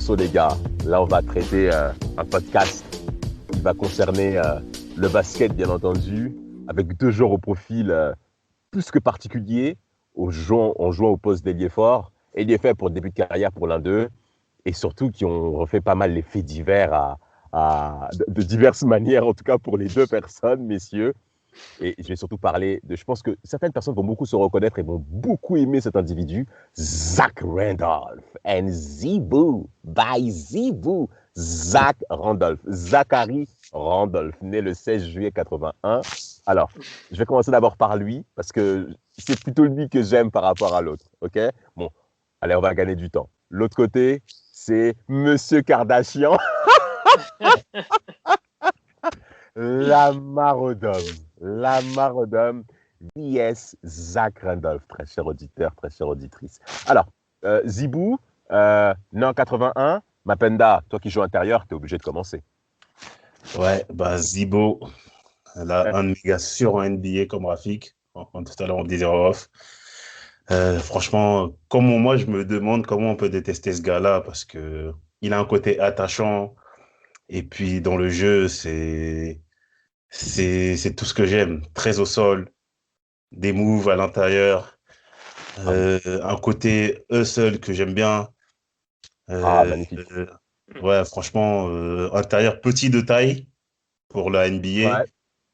attention les gars, là on va traiter un podcast qui va concerner le basket bien entendu, avec deux joueurs au profil plus que particulier, en jouant au poste d'ailier fort, ailier faible pour le début de carrière pour l'un d'eux, et surtout qui ont refait pas mal les faits divers de diverses manières, en tout cas pour les deux personnes, messieurs. Et je vais surtout parler de, je pense que certaines personnes vont beaucoup se reconnaître et vont beaucoup aimer cet individu, Zach Randolph and Zibou, by Zibou, Zach Randolph, Zachary Randolph, né le 16 juillet 81. Alors, je vais commencer d'abord par lui, parce que c'est plutôt lui que j'aime par rapport à l'autre, ok? Bon, allez, on va gagner du temps. L'autre côté, c'est Monsieur Kardashian, Lamar Odom, vs Zach Randolph, très cher auditeur, très chère auditrice. Alors, Zibou, né en 81, Mapenda, toi qui joues intérieur, tu es obligé de commencer. Ouais, bah Zibo, là, un de mes gars sûrs en NBA comme Rafik, tout à l'heure on disait off. Franchement, moi je me demande comment on peut détester ce gars-là parce que il a un côté attachant et puis dans le jeu c'est tout ce que j'aime, très au sol, des moves à l'intérieur, un côté hustle que j'aime bien. Magnifique. Ouais, franchement, intérieur petit de taille pour la NBA, Ouais,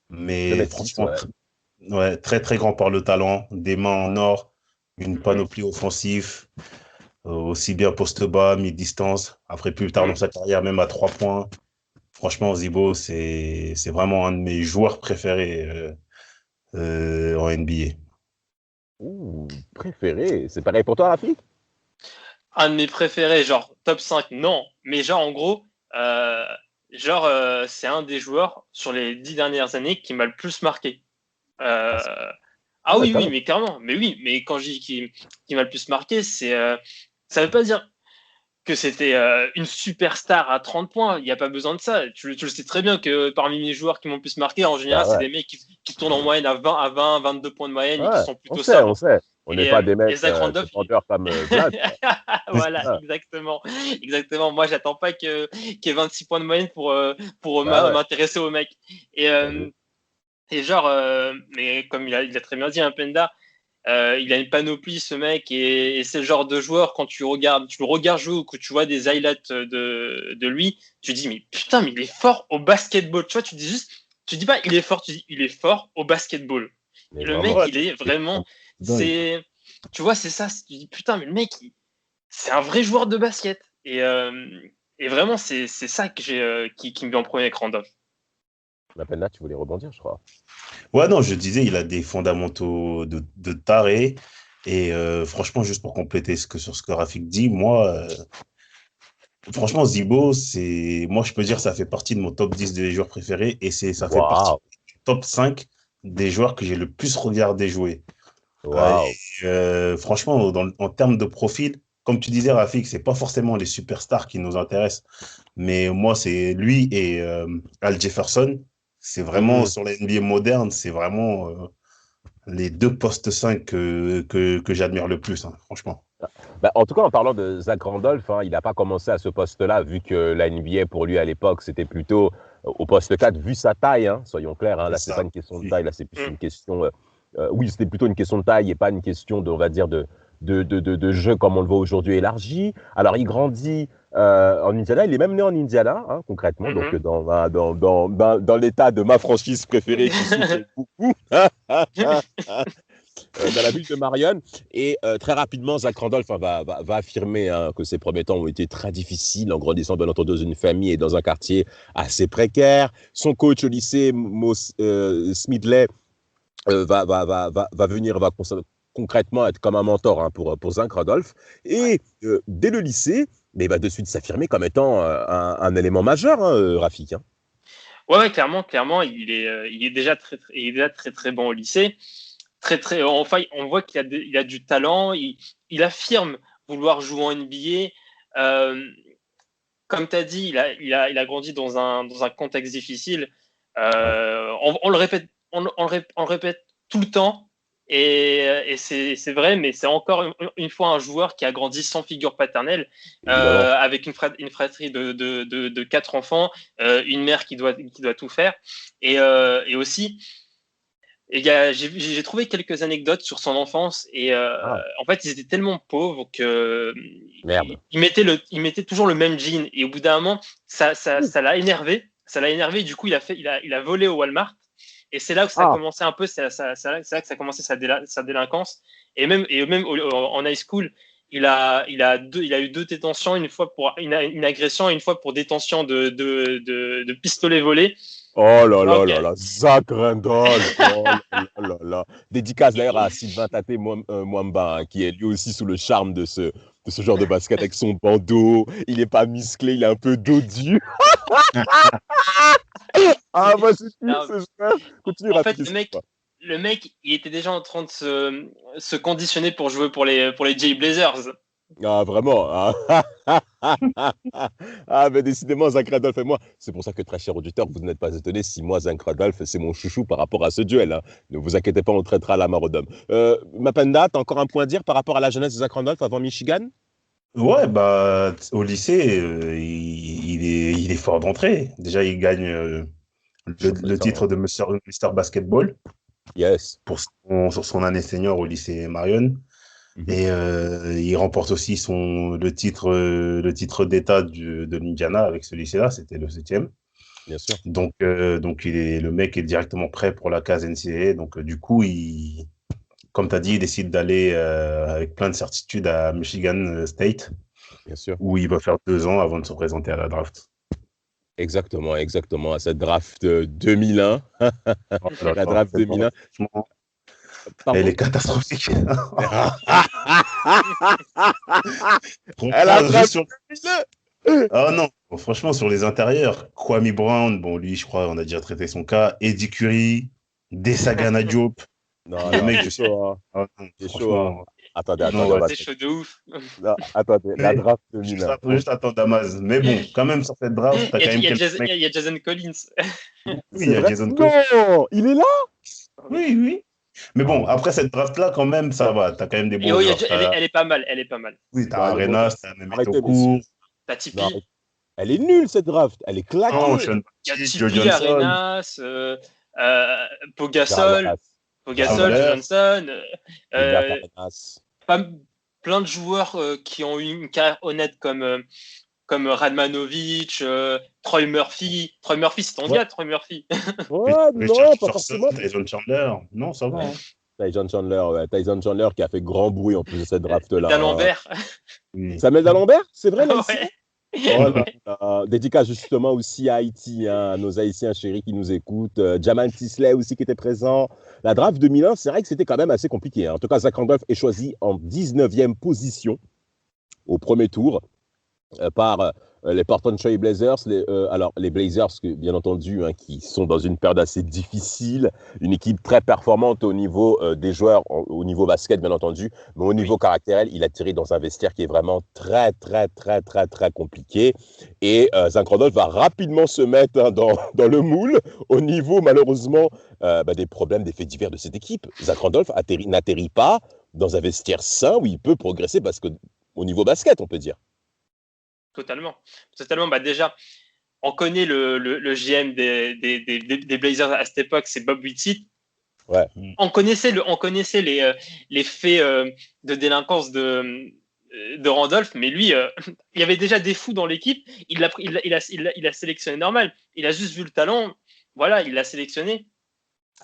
mais 2,6 m, franchement, ouais. ouais, très très grand par le talent, des mains en or, une panoplie offensive, aussi bien poste bas, mi-distance. Après, plus tard dans sa carrière, même à 3 points. Franchement, Zibo, c'est vraiment un de mes joueurs préférés en NBA. Ouh, préféré. C'est pareil pour toi, Rafik? Un de mes préférés, genre top 5, non. Mais genre, en gros, c'est un des joueurs sur les 10 dernières années qui m'a le plus marqué. Oui, mais clairement. Mais oui, mais quand je dis qui m'a le plus marqué, ça veut pas dire que c'était une superstar à 30 points. Il n'y a pas besoin de ça. Tu le sais très bien que parmi mes joueurs qui m'ont le plus marqué, en général, c'est des mecs qui tournent en moyenne à 20, 22 points de moyenne et qui sont plutôt on sait. On n'est pas des mecs Zach Randolph, vendeurs comme Vlad. voilà, exactement. Moi, j'attends pas qu'il y ait 26 points de moyenne pour m'intéresser au mec. Mais comme il a très bien dit, Penda, il a une panoplie, ce mec, et c'est le genre de joueur, quand tu le regardes jouer ou que tu vois des highlights de lui, tu dis, mais putain, mais il est fort au basketball. Tu vois, tu dis pas il est fort, tu dis il est fort au basketball. Et le mec, il est vraiment, tu vois, c'est ça, tu dis, putain, mais le mec, c'est un vrai joueur de basket. Et vraiment, c'est ça qui me vient en premier avec Randolph. Mapenda, tu voulais rebondir, je crois. Ouais, non, je disais, il a des fondamentaux de taré. Et franchement, juste pour compléter sur ce que Rafik dit, moi, franchement, Zibo, moi, je peux dire, ça fait partie de mon top 10 des joueurs préférés et ça fait partie du top 5 des joueurs que j'ai le plus regardé jouer. Franchement, en termes de profil, comme tu disais, Rafik, c'est pas forcément les superstars qui nous intéressent, mais moi, c'est lui et Al Jefferson. C'est vraiment, sur la NBA moderne, c'est vraiment les deux postes 5 que j'admire le plus, hein, franchement. En tout cas, en parlant de Zach Randolph, il n'a pas commencé à ce poste-là, vu que la NBA, pour lui, à l'époque, c'était plutôt au poste 4, vu sa taille, soyons clairs. Là, c'est pas une question de taille, là, c'est plus une question... oui, c'était plutôt une question de taille et pas une question, on va dire, de jeu comme on le voit aujourd'hui élargi. Alors, il grandit en Indiana. Il est même né en Indiana, concrètement, donc dans l'état de ma franchise préférée, qui souffre beaucoup. Dans la ville de Marion. Et très rapidement, Zach Randolph va affirmer que ses premiers temps ont été très difficiles en grandissant bien entendu dans une famille et dans un quartier assez précaire. Son coach au lycée, Mo Smidley, va concrètement être comme un mentor pour Zach Randolph. Et dès le lycée, il va de suite s'affirmer comme étant un élément majeur, Rafik. Ouais, clairement, il est déjà très très bon au lycée. Enfin, on voit qu'il a du talent. Il affirme vouloir jouer en NBA. Comme tu as dit, il a grandi dans un contexte difficile. On le répète tout le temps. Et c'est vrai, mais c'est encore une fois un joueur qui a grandi sans figure paternelle, avec une fratrie de 4 enfants, une mère qui doit tout faire. Et aussi, j'ai trouvé quelques anecdotes sur son enfance. Et en fait, ils étaient tellement pauvres que ils mettaient toujours le même jean. Et au bout d'un moment, ça l'a énervé. Ça l'a énervé. Du coup, il a volé au Walmart. Et c'est là que ça a commencé un peu, c'est là que ça a commencé sa délinquance. Et même en high school, il a eu 2 détentions, une fois pour une agression et une fois pour détention de pistolet volé. Oh là là là là, Zach Randolph, oh là là là. Dédicace d'ailleurs à Sylvain Tate Mwamba, hein, qui est lui aussi sous le charme de ce genre de basket avec son bandeau. Il n'est pas musclé, il est un peu dodu. Ah, moi, c'est pire, ce joueur. Continue, en fait, le mec, il était déjà en train de se conditionner pour jouer pour les Jay Blazers. Ah, vraiment. Ah, mais décidément, Zach Randolph et moi. C'est pour ça que, très cher auditeur, vous n'êtes pas étonné si moi, Zach Randolph, c'est mon chouchou par rapport à ce duel. Hein. Ne vous inquiétez pas, on traitera la Marodome. Mapenda, t'as encore un point à dire par rapport à la jeunesse de Zach Randolph avant Michigan? Ouais, bah, au lycée, il est fort d'entrée. Déjà, il gagne le titre de Mr. Basketball. Yes. Sur son année senior au lycée Marion. Et il remporte aussi le titre d'État de l'Indiana avec ce lycée-là, c'était le 7e. Bien sûr. Donc le mec est directement prêt pour la case NCAA. Donc du coup, comme tu as dit, il décide d'aller avec plein de certitude à Michigan State. Bien sûr. Où il va faire 2 ans avant de se présenter à la draft. Exactement, à cette draft 2001. La draft 2001. Elle est catastrophique. Elle a drafté Ah non, franchement, sur les intérieurs, Kwame Brown, bon, lui, je crois, on a déjà traité son cas. Eddie Curry, Desagana Diop. Non, le mec, c'est chaud. Hein. C'est chaud. Hein. Attendez. C'est chaud de ouf. Non, attendez, la draft 2001. Juste attends, Damas. Mais bon, quand même, sur cette draft, t'as quand même il y a Jason Collins. Oui, il y a Jason Collins. Non, il est là? Oui. Mais bon, après cette draft-là, quand même, ça va. T'as quand même des bons joueurs. Elle est pas mal. Oui, t'as Arenas, t'as Memento Court. T'as Tipeee. Elle est nulle, cette draft. Elle est claquée. Non, il y a Tipeee, Arenas, Pogasol, Johnson. Plein de joueurs qui ont eu une carrière honnête comme Radmanovic, Troy Murphy. Troy Murphy, c'est ton gars, Troy Murphy. Ouais, non, pas forcément. Tyson Chandler. Non, ça va. Tyson Chandler qui a fait grand bruit en plus de cette draft-là. D'Alembert. Samuel D'Alembert, c'est vrai, là, ici? Ouais. Dédicace justement aussi à Haïti, hein, à nos Haïtiens chéris qui nous écoutent. Jamal Tisley aussi qui était présent. La draft 2001, c'est vrai que c'était quand même assez compliqué. Hein. En tout cas, Zach Randolph est choisi en 19e position au premier tour par les Portland Trail Blazers. Alors, les Blazers, bien entendu, hein, qui sont dans une période assez difficile, une équipe très performante au niveau des joueurs, au niveau basket, bien entendu, mais au niveau caractériel, il atterrit dans un vestiaire qui est vraiment très, très, très, très, très compliqué. Et Zach Randolph va rapidement se mettre hein, dans le moule au niveau, malheureusement, des problèmes, des faits divers de cette équipe. Zach Randolph n'atterrit pas dans un vestiaire sain où il peut progresser parce que, au niveau basket, on peut dire. Totalement. Bah déjà, on connaît le GM des Blazers à cette époque, c'est Bob Whitsitt. Ouais. On connaissait les faits de délinquance de Randolph, mais lui, il y avait déjà des fous dans l'équipe. Il a sélectionné normal. Il a juste vu le talent. Voilà, il l'a sélectionné.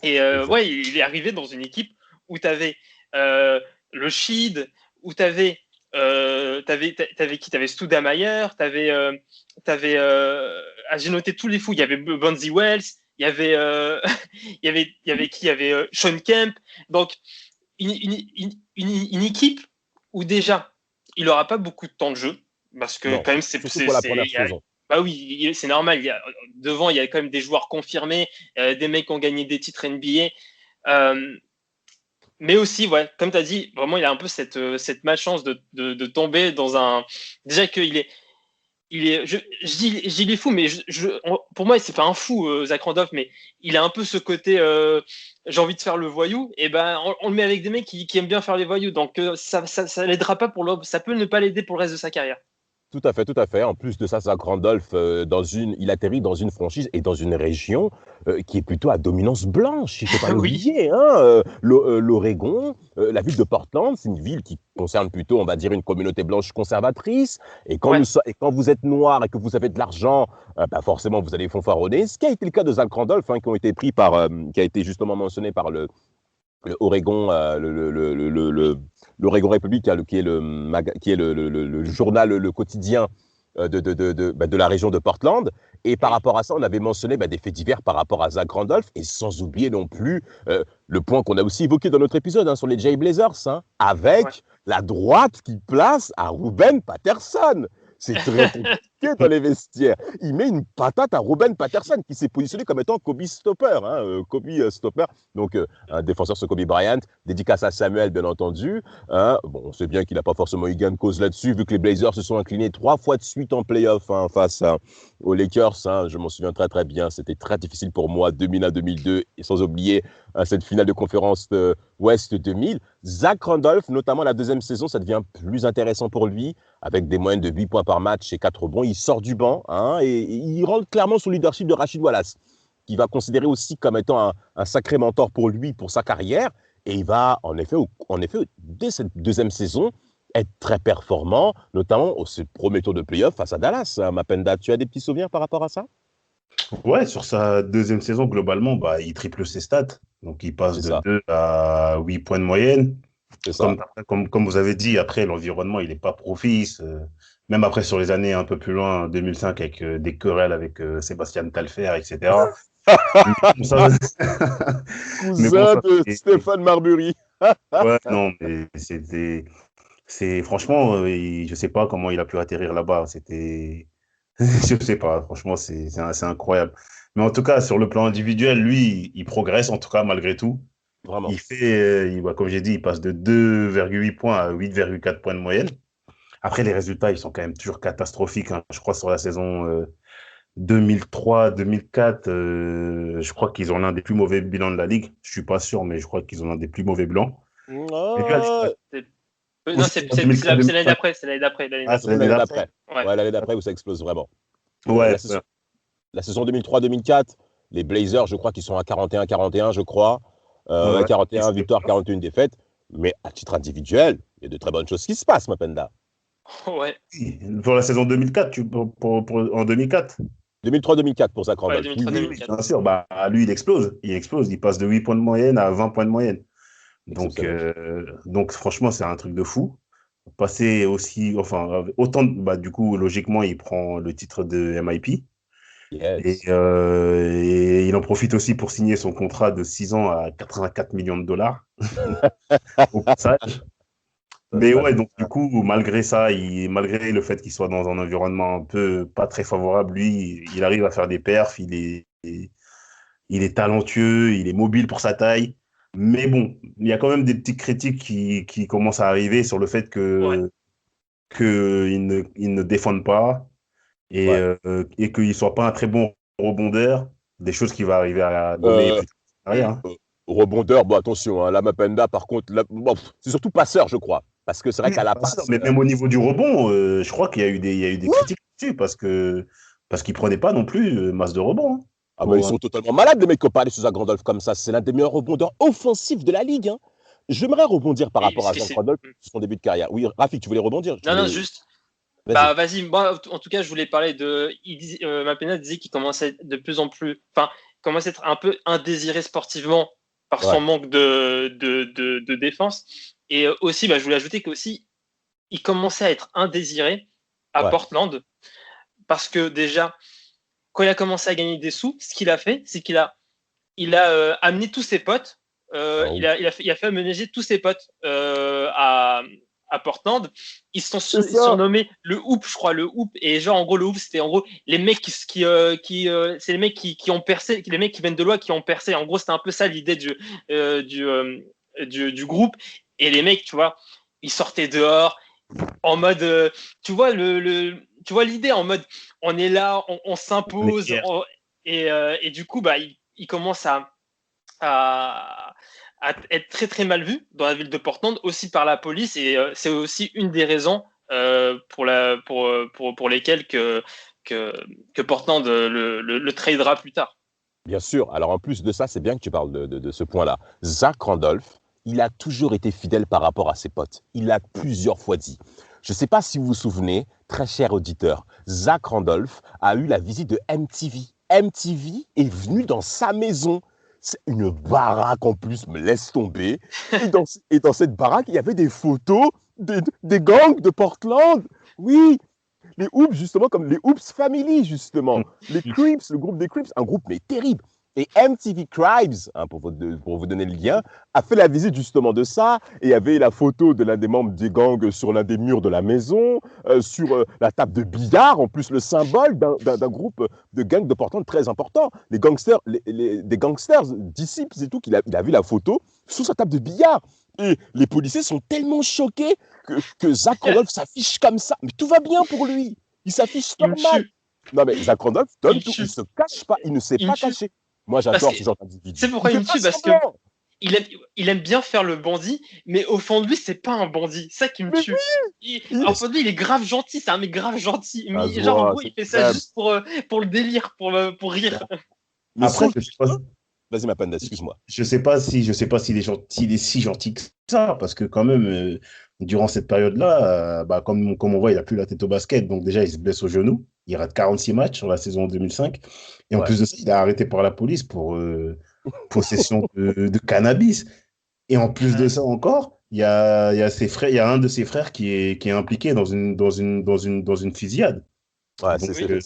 Et il est arrivé dans une équipe où tu avais le Sheed, où tu avais qui? T'avais Stoudamire, j'ai noté tous les fous. Il y avait Bonzi Wells, il y avait qui? Il y avait Sean Kemp. Donc une équipe où déjà il n'aura pas beaucoup de temps de jeu parce que quand même c'est pour la première saison. Bah oui, c'est normal. Devant, il y a quand même des joueurs confirmés, des mecs qui ont gagné des titres NBA. Mais aussi, ouais, comme tu as dit, vraiment, il a un peu cette malchance de tomber dans un. Déjà qu'il est. je dis il est fou, mais pour moi, c'est pas un fou, Zach Randolph, mais il a un peu ce côté j'ai envie de faire le voyou, et ben on le met avec des mecs qui aiment bien faire les voyous, donc ça l'aidera pas ça peut ne pas l'aider pour le reste de sa carrière. Tout à fait, tout à fait. En plus de ça, Zach Randolph, il atterrit dans une franchise et dans une région qui est plutôt à dominance blanche. Il ne faut pas Oui, l'oublier. L'Oregon, la ville de Portland, c'est une ville qui concerne plutôt, on va dire, une communauté blanche conservatrice. Et quand, ouais, et quand vous êtes noir et que vous avez de l'argent, forcément, vous allez fanfaronner. Ce qui a été le cas de Zach Randolph, qui a été justement mentionné par le Oregon, l'Oregon Republic, qui est le journal, le quotidien de la région de Portland. Et par rapport à ça, on avait mentionné des faits divers par rapport à Zach Randolph, et sans oublier non plus le point qu'on a aussi évoqué dans notre épisode sur les Jay Blazers, avec la droite qui place à Ruben Patterson. C'est très compliqué dans les vestiaires. Il met une patate à Ruben Patterson, qui s'est positionné comme étant Kobe Stopper. Kobe Stopper, donc un défenseur sur Kobe Bryant, dédicace à Samuel, bien entendu. Bon, on sait bien qu'il n'a pas forcément eu gain de cause là-dessus, vu que les Blazers se sont inclinés 3 fois de suite en playoff face aux Lakers. Je m'en souviens très très bien. C'était très difficile pour moi, 2000 à 2002, et sans oublier cette finale de conférence Ouest 2000. Zach Randolph, notamment la deuxième saison, ça devient plus intéressant pour lui, avec des moyennes de 8 points par match et 4 rebonds. Il sort du banc et il rentre clairement sous le leadership de Rashid Wallace, qui va considérer aussi comme étant un sacré mentor pour lui, pour sa carrière. Et il va, en effet, dès cette deuxième saison, être très performant, notamment au premier tour de playoff face à Dallas. Mapenda, tu as des petits souvenirs par rapport à ça? Ouais, sur sa deuxième saison, globalement, il triple ses stats. Donc, il passe de 2 à 8 points de moyenne. Comme vous avez dit, après, l'environnement, il n'est pas propice. Même après, sur les années un peu plus loin, 2005, avec des querelles avec Sébastien Talfer, etc. Cousin de Stéphane Marbury. Ouais, non, mais franchement, je ne sais pas comment il a pu atterrir là-bas. Je ne sais pas, franchement, c'est incroyable. Mais en tout cas, sur le plan individuel, lui, il progresse, en tout cas, malgré tout. Vraiment. Il fait, comme j'ai dit, il passe de 2,8 points à 8,4 points de moyenne. Après, les résultats, ils sont quand même toujours catastrophiques. Je crois sur la saison 2003-2004, je crois qu'ils ont l'un des plus mauvais bilans de la Ligue. Je ne suis pas sûr, mais je crois qu'ils ont l'un des plus mauvais bilans. Non, c'est l'année d'après. C'est l'année d'après. C'est l'année d'après. Ouais, l'année d'après où ça explose vraiment. Ouais. La saison 2003-2004, les Blazers, je crois qu'ils sont à 41-41, je crois. 41 victoires, 41 défaites. Mais à titre individuel, il y a de très bonnes choses qui se passent, Mapenda. Ouais. Pour la saison 2004, en 2004 2003-2004 pour Zach Randolph. Oui, bien sûr. Lui, il explose. Il passe de 8 points de moyenne à 20 points de moyenne. Donc franchement, c'est un truc de fou. Passer aussi, autant, du coup, logiquement, il prend le titre de MIP. Yes. Et il en profite aussi pour signer son contrat de 6 ans à 84 millions de dollars au passage. Mais ouais, donc du coup, malgré ça, malgré le fait qu'il soit dans un environnement un peu pas très favorable, lui, il arrive à faire des perfs, il est talentueux, il est mobile pour sa taille. Mais bon, il y a quand même des petites critiques qui commencent à arriver sur le fait qu'ils ne défendent pas et qu'il ne soit pas un très bon rebondeur, des choses qui vont arriver à donner plus tard. Rebondeur, attention, la Mapenda, par contre, c'est surtout passeur, je crois. Parce que c'est vrai qu'à la passe. Mais même au niveau du rebond, je crois qu'il y a eu des critiques dessus parce qu'il ne prenait pas non plus masse de rebond. Ils sont totalement malades, les mecs qui ont parlé sur Zach Randolph comme ça. C'est l'un des meilleurs rebondeurs offensifs de la Ligue. J'aimerais rebondir par rapport à Zach Randolph sur son début de carrière. Oui, Rafik, tu voulais rebondir? Non, juste. Vas-y. Moi, en tout cas, je voulais parler de. Mapenda disait qu'il commençait de plus en plus. Commençait à être un peu indésiré sportivement par son manque de défense. Et aussi, je voulais ajouter qu'aussi, il commençait à être indésiré à Portland parce que déjà, quand il a commencé à gagner des sous, ce qu'il a fait, c'est qu'il a amené tous ses potes. Il a fait aménager tous ses potes à Portland. Ils se sont surnommés le Hoop, je crois, le Hoop. Et genre, en gros, le Hoop, c'était en gros les mecs c'est les mecs qui ont percé, les mecs qui viennent de loin qui ont percé. En gros, c'était un peu ça l'idée du groupe. Et les mecs, tu vois, ils sortaient dehors en mode, tu vois, tu vois l'idée en mode, on est là, on On est s'impose, fiers. et du coup, bah, il commence à être très très mal vu dans la ville de Portland, aussi par la police, et c'est aussi une des raisons pour lesquelles que Portland le tradera plus tard. Bien sûr. Alors en plus de ça, c'est bien que tu parles de ce point-là. Zach Randolph, il a toujours été fidèle par rapport à ses potes. Il l'a plusieurs fois dit. Je ne sais pas si vous vous souvenez, très cher auditeur, Zach Randolph a eu la visite de MTV. MTV est venu dans sa maison. C'est une baraque en plus, me laisse tomber. Et dans cette baraque, il y avait des photos des gangs de Portland. Oui, les Oops, justement, comme les Oops Family, justement. Les Crips, le groupe des Crips, un groupe mais terrible. Et MTV Cribes, hein, pour vous donner le lien, a fait la visite justement de ça. Et il y avait la photo de l'un des membres des gangs sur l'un des murs de la maison, sur la table de billard, en plus le symbole d'un groupe de gangs de Portland très important. Les gangsters, des gangsters, disciples et tout, il a vu la photo sur sa table de billard. Et les policiers sont tellement choqués que Zach Randolph s'affiche comme ça. Mais tout va bien pour lui. Il s'affiche Il me normal. tue, Non, mais Zach Randolph il donne me tout. Il tue, ne se cache pas. Il ne s'est il me pas tue. caché. Moi, Parce j'adore que ce genre tu d'individu. sais pourquoi il Il me fait pas tue? Parce que semblant. il aime bien faire le bandit, mais au fond de lui, c'est pas un bandit. C'est ça qui me Mais tue. oui, Au fond de lui, il est grave gentil. C'est un mec grave gentil. ça Mais se genre, en voit, gros, c'est il fait ça crème. juste pour le délire, pour rire. Mais sur Après, le terrain, vas-y, ma panda, excuse-moi. je sais pas s'il est si gentil que ça, parce que quand même, durant cette période-là, bah, comme on voit, il a plus la tête au basket, donc déjà, il se blesse au genou. Il rate 46 matchs sur la saison 2005. Et en Ouais. plus de ça, il est arrêté par la police pour possession de cannabis. Et en plus de ça encore, il y a ses frères, il y a un de ses frères qui est impliqué dans une fusillade. Ouais, Donc, Oui.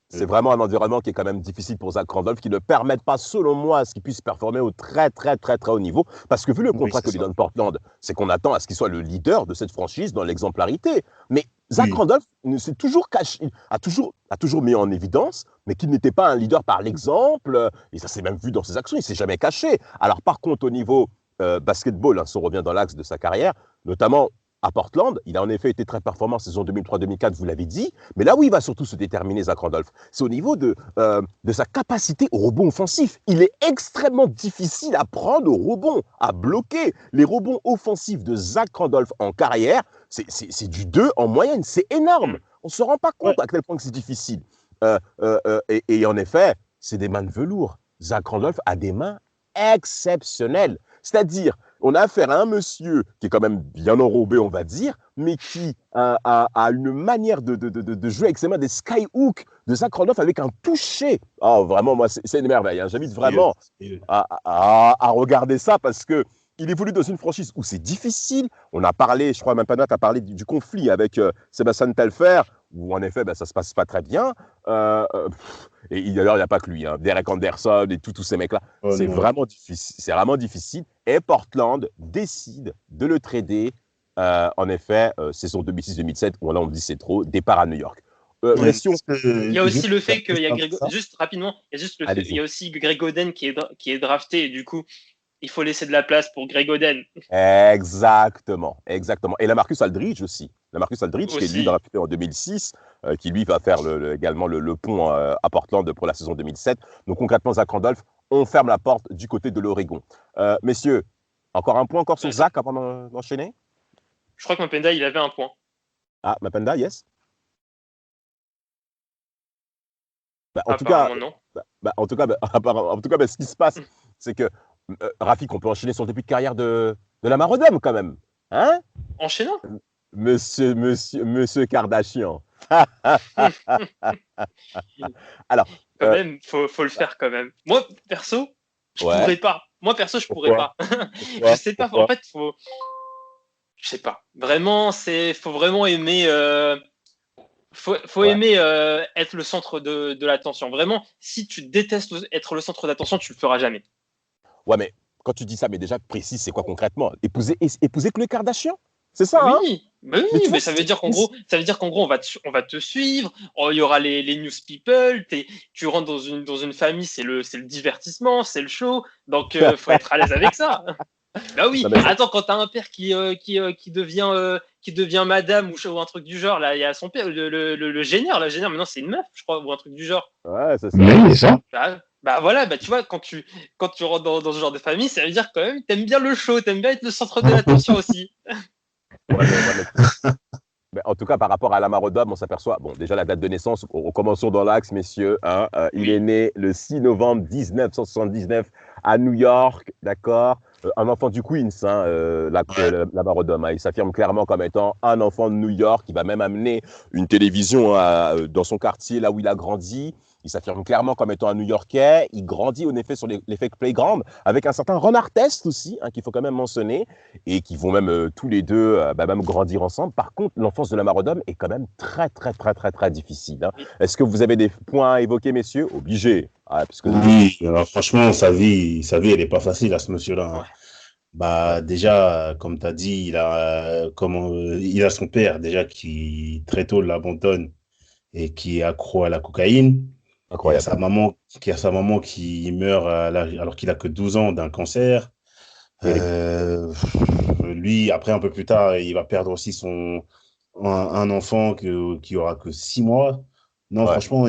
c'est vraiment un environnement qui est quand même difficile pour Zach Randolph, qui ne permet pas, selon moi, à ce qu'il puisse performer au très, très, très, très haut niveau. Parce que vu le oui, contrat c'est que lui ça. donne Portland, c'est qu'on attend à ce qu'il soit le leader de cette franchise dans l'exemplarité. Mais Zach Oui, Randolph s'est toujours caché, a toujours mis en évidence, mais qu'il n'était pas un leader par l'exemple. Et ça s'est même vu dans ses actions, il ne s'est jamais caché. Alors, par contre, au niveau basketball, hein, si on revient dans l'axe de sa carrière, notamment à Portland, il a en effet été très performant en saison 2003-2004, vous l'avez dit, mais là où il va surtout se déterminer, Zach Randolph, c'est au niveau de sa capacité au rebond offensif. Il est extrêmement difficile à prendre au rebond, à bloquer. Les rebonds offensifs de Zach Randolph en carrière, c'est du 2 en moyenne, c'est énorme. On ne se rend pas ouais, compte à quel point c'est difficile. Et en effet, c'est des mains de velours. Zach Randolph a des mains exceptionnelles. C'est-à-dire, on a affaire à un monsieur qui est quand même bien enrobé, on va dire, mais qui a une manière de jouer avec ses mains, des skyhooks de Zach Randolph avec un toucher. Oh, vraiment, moi, c'est une merveille. Hein. J'invite vraiment à regarder ça parce que il évolue dans une franchise où c'est difficile. On a parlé, je crois même pas, tu as parlé du conflit avec Sébastien Telfair, où en effet, ça se passe pas très bien. Et d'ailleurs, il n'y a pas que lui, hein. Derek Anderson et tous ces mecs-là. oh C'est non. vraiment difficile. C'est vraiment difficile. Et Portland décide de le trader. En effet, saison 2006-2007, où là, on dit c'est trop. Départ à New York. Ouais. Mais si on... Il y a aussi Juste le fait qu'il y a ça. juste rapidement, il y a juste le fait, il Allez-y. y a aussi Greg Oden qui est drafté, et du coup, il faut laisser de la place pour Greg Oden Exactement, exactement. Et Lamarcus Aldridge aussi. Lamarcus Aldridge, qui est lui aussi. drafté en 2006, qui lui va faire également le pont à Portland pour la saison 2007. Donc concrètement, Zach Randolph, on ferme la porte du côté de l'Oregon. Messieurs, encore un point encore sur Vas-y. Zach avant d'enchaîner? Je crois que Mapenda, il avait un point. Ah, Mapenda, yes? Bah, en tout cas, Apparemment, non. en tout cas, ce qui se passe, c'est que Rafik, on peut enchaîner sur le début de carrière de Lamar Odom quand même. Hein? Enchaînant. Monsieur Kardashian. Alors, Quand même, faut le faire quand même. Moi, perso, je ouais. pourrais pas. Moi, perso, je pourrais Pourquoi? pas. Pourquoi? Je sais pas. Pourquoi? En fait, je sais pas. Vraiment, faut vraiment aimer. Faut Ouais. aimer être le centre de l'attention. Vraiment, si tu détestes être le centre d'attention, tu le feras jamais. Ouais, mais quand tu dis ça, mais déjà précise, c'est quoi concrètement? Épouser Khloé Kardashian? C'est ça, hein? Oui, bah Mais tu oui, vois, mais ça veut dire qu'en gros, on va te suivre. Oh, il y aura les news people. Tu rentres dans une famille, c'est le divertissement, c'est le show. Donc, faut être à l'aise avec ça. Bah oui, Non, mais attends, quand t'as un père qui devient madame ou un truc du genre, là, il y a son père, le génieur, maintenant c'est une meuf, je crois, ou un truc du genre. ouais, c'est ça. Mais ça. Bah voilà, bah tu vois, quand tu rentres dans ce genre de famille, ça veut dire quand même, t'aimes bien le show, t'aimes bien être le centre de l'attention aussi. Mais en tout cas, par rapport à Lamar Odom, on s'aperçoit, bon, déjà la date de naissance, commençons dans l'axe, messieurs. Hein, il est né le 6 novembre 1979 à New York, d'accord, un enfant du Queens, hein, Lamar Odom. Hein, il s'affirme clairement comme étant un enfant de New York. Il va même amener une télévision dans son quartier, là où il a grandi. Il s'affirme clairement comme étant un New-Yorkais. Il grandit en effet sur l'effet Playground avec un certain Ron Artest aussi, hein, qu'il faut quand même mentionner, et qui vont même tous les deux même grandir ensemble. Par contre, l'enfance de Lamar Odom est quand même très, très, très, très, très difficile. Hein. Est-ce que vous avez des points à évoquer, messieurs? Obligé. Puisque... Oui, alors franchement, sa vie, elle n'est pas facile à ce monsieur-là. Hein. Ouais. Bah, déjà, comme tu as dit, il a son père déjà qui très tôt l'abandonne et qui est accro à la cocaïne. Incroyable. Il y a sa maman qui meurt alors qu'il a que 12 ans d'un cancer. Lui, après, un peu plus tard, il va perdre aussi un enfant qui aura que 6 mois. Non, franchement,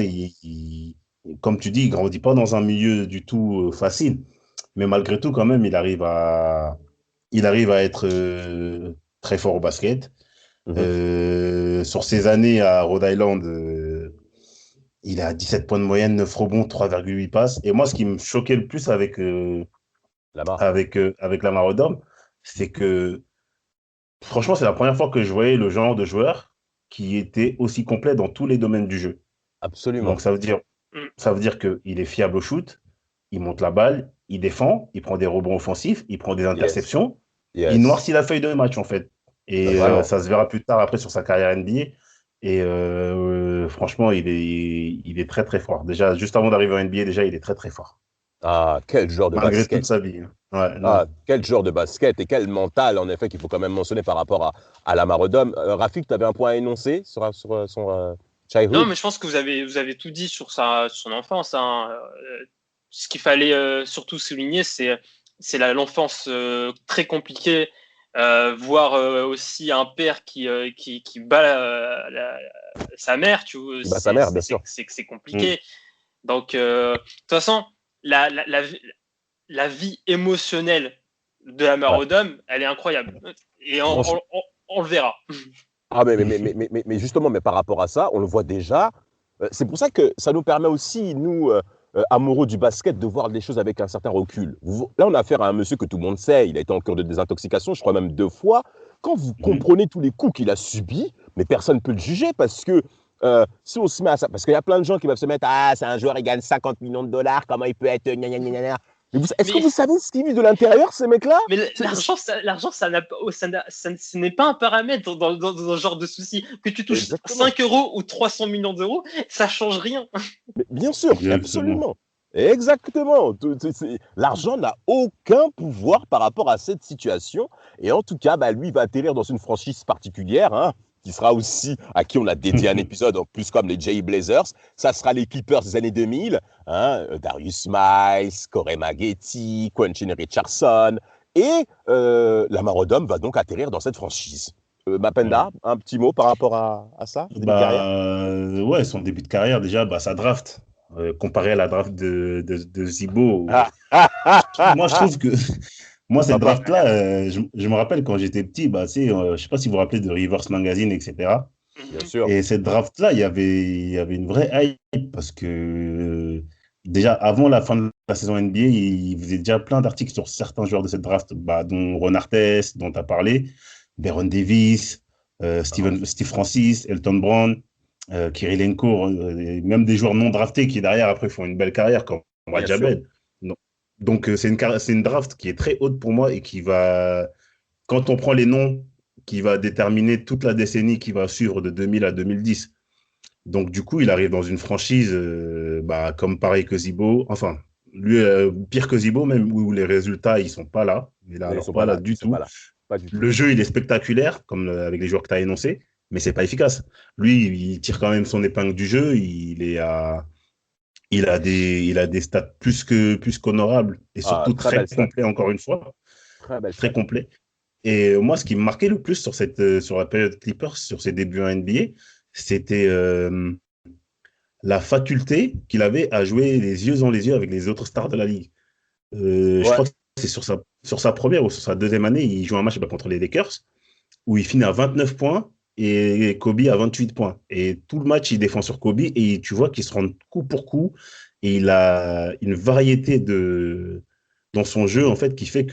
comme tu dis, il grandit pas dans un milieu du tout facile. Mais malgré tout, quand même, il arrive à être très fort au basket. Sur ses années à Rhode Island, il a 17 points de moyenne, 9 rebonds, 3,8 passes. Et moi, ce qui me choquait le plus avec Lamar Odom, c'est que, franchement, c'est la première fois que je voyais le genre de joueur qui était aussi complet dans tous les domaines du jeu. Absolument. Donc, ça veut dire qu'il est fiable au shoot, il monte la balle, il défend, il prend des rebonds offensifs, il prend des interceptions, il noircit la feuille de match, en fait. Et ça se verra plus tard, après, sur sa carrière NBA. Et franchement, il est très, très fort. Déjà, juste avant d'arriver en NBA, déjà, il est très, très fort. Ah, quel genre de Malgré basket. toute sa vie. Ouais, quel genre de basket et quel mental, en effet, qu'il faut quand même mentionner par rapport à Lamar Odom. Rafik, tu avais un point à énoncer sur son childhood? Non, mais je pense que vous avez tout dit sur son enfance. Hein. Ce qu'il fallait surtout souligner, c'est l'enfance très compliquée, voir aussi un père qui bat sa mère, tu vois, sa mère, bien sûr. C'est compliqué. Donc, de toute façon, la vie émotionnelle de Lamar Odom, elle est incroyable. Et on le verra. Ah, mais justement, mais par rapport à ça, on le voit déjà. C'est pour ça que ça nous permet aussi, nous, amoureux du basket, de voir les choses avec un certain recul. Là, on a affaire à un monsieur que tout le monde sait. Il a été en cure de désintoxication, je crois même 2 fois. Quand vous comprenez tous les coups qu'il a subis, mais personne ne peut le juger parce que si on se met à ça, parce qu'il y a plein de gens qui peuvent se mettre c'est un joueur, il gagne 50 millions de dollars, comment il peut être Est-ce que vous savez ce qu'ils vivent de l'intérieur, ces mecs-là? Mais l'argent, ce n'est pas un paramètre dans ce genre de souci. Que tu touches 5 euros ou 300 millions d'euros, ça change rien. Mais bien sûr, absolument. Exactement. L'argent n'a aucun pouvoir par rapport à cette situation. Et en tout cas, lui, il va atterrir dans une franchise particulière, hein, qui sera aussi, à qui on a dédié un épisode, en plus comme les Jay Blazers. Ça sera les Clippers des années 2000. Hein, Darius Miles, Corey Maggette, Quentin Richardson. Et Lamar Odom va donc atterrir dans cette franchise. Mapenda, un petit mot par rapport à ça, début de carrière? Ouais, son début de carrière, déjà, sa draft. Comparé à la draft de Zibo. Moi, je trouve que cette draft-là, je me rappelle quand j'étais petit, je ne sais pas si vous vous rappelez de Rivers Magazine, etc. Bien sûr. Et cette draft-là, il y avait une vraie hype parce que déjà, avant la fin de la saison NBA, il faisait déjà plein d'articles sur certains joueurs de cette draft, dont Ron Artest, dont tu as parlé, Baron Davis, Steve Francis, Elton Brand. Kirilenko, même des joueurs non draftés qui derrière après font une belle carrière comme Rajabed. Donc c'est une draft qui est très haute pour moi et qui va, quand on prend les noms, qui va déterminer toute la décennie qui va suivre de 2000 à 2010. Donc du coup, il arrive dans une franchise comme pareil que Zibo, enfin lui pire que Zibo même, où les résultats ils sont pas là. Ils sont pas là du tout. Le jeu il est spectaculaire comme avec les joueurs que tu as énoncés. Mais c'est pas efficace. Lui, il tire quand même son épingle du jeu. Il a des stats plus qu'honorables et surtout très complets encore une fois. Très belle très saison. complet. Et moi, ce qui me marquait le plus sur la période Clippers, sur ses débuts en NBA, c'était la faculté qu'il avait à jouer les yeux dans les yeux avec les autres stars de la ligue. Je Ouais, crois que c'est sur sa première ou sur sa deuxième année, il joue un match contre les Lakers, où il finit à 29 points et Kobe à 28 points. Et tout le match, il défend sur Kobe et tu vois qu'il se rend coup pour coup et il a une variété dans son jeu en fait qui fait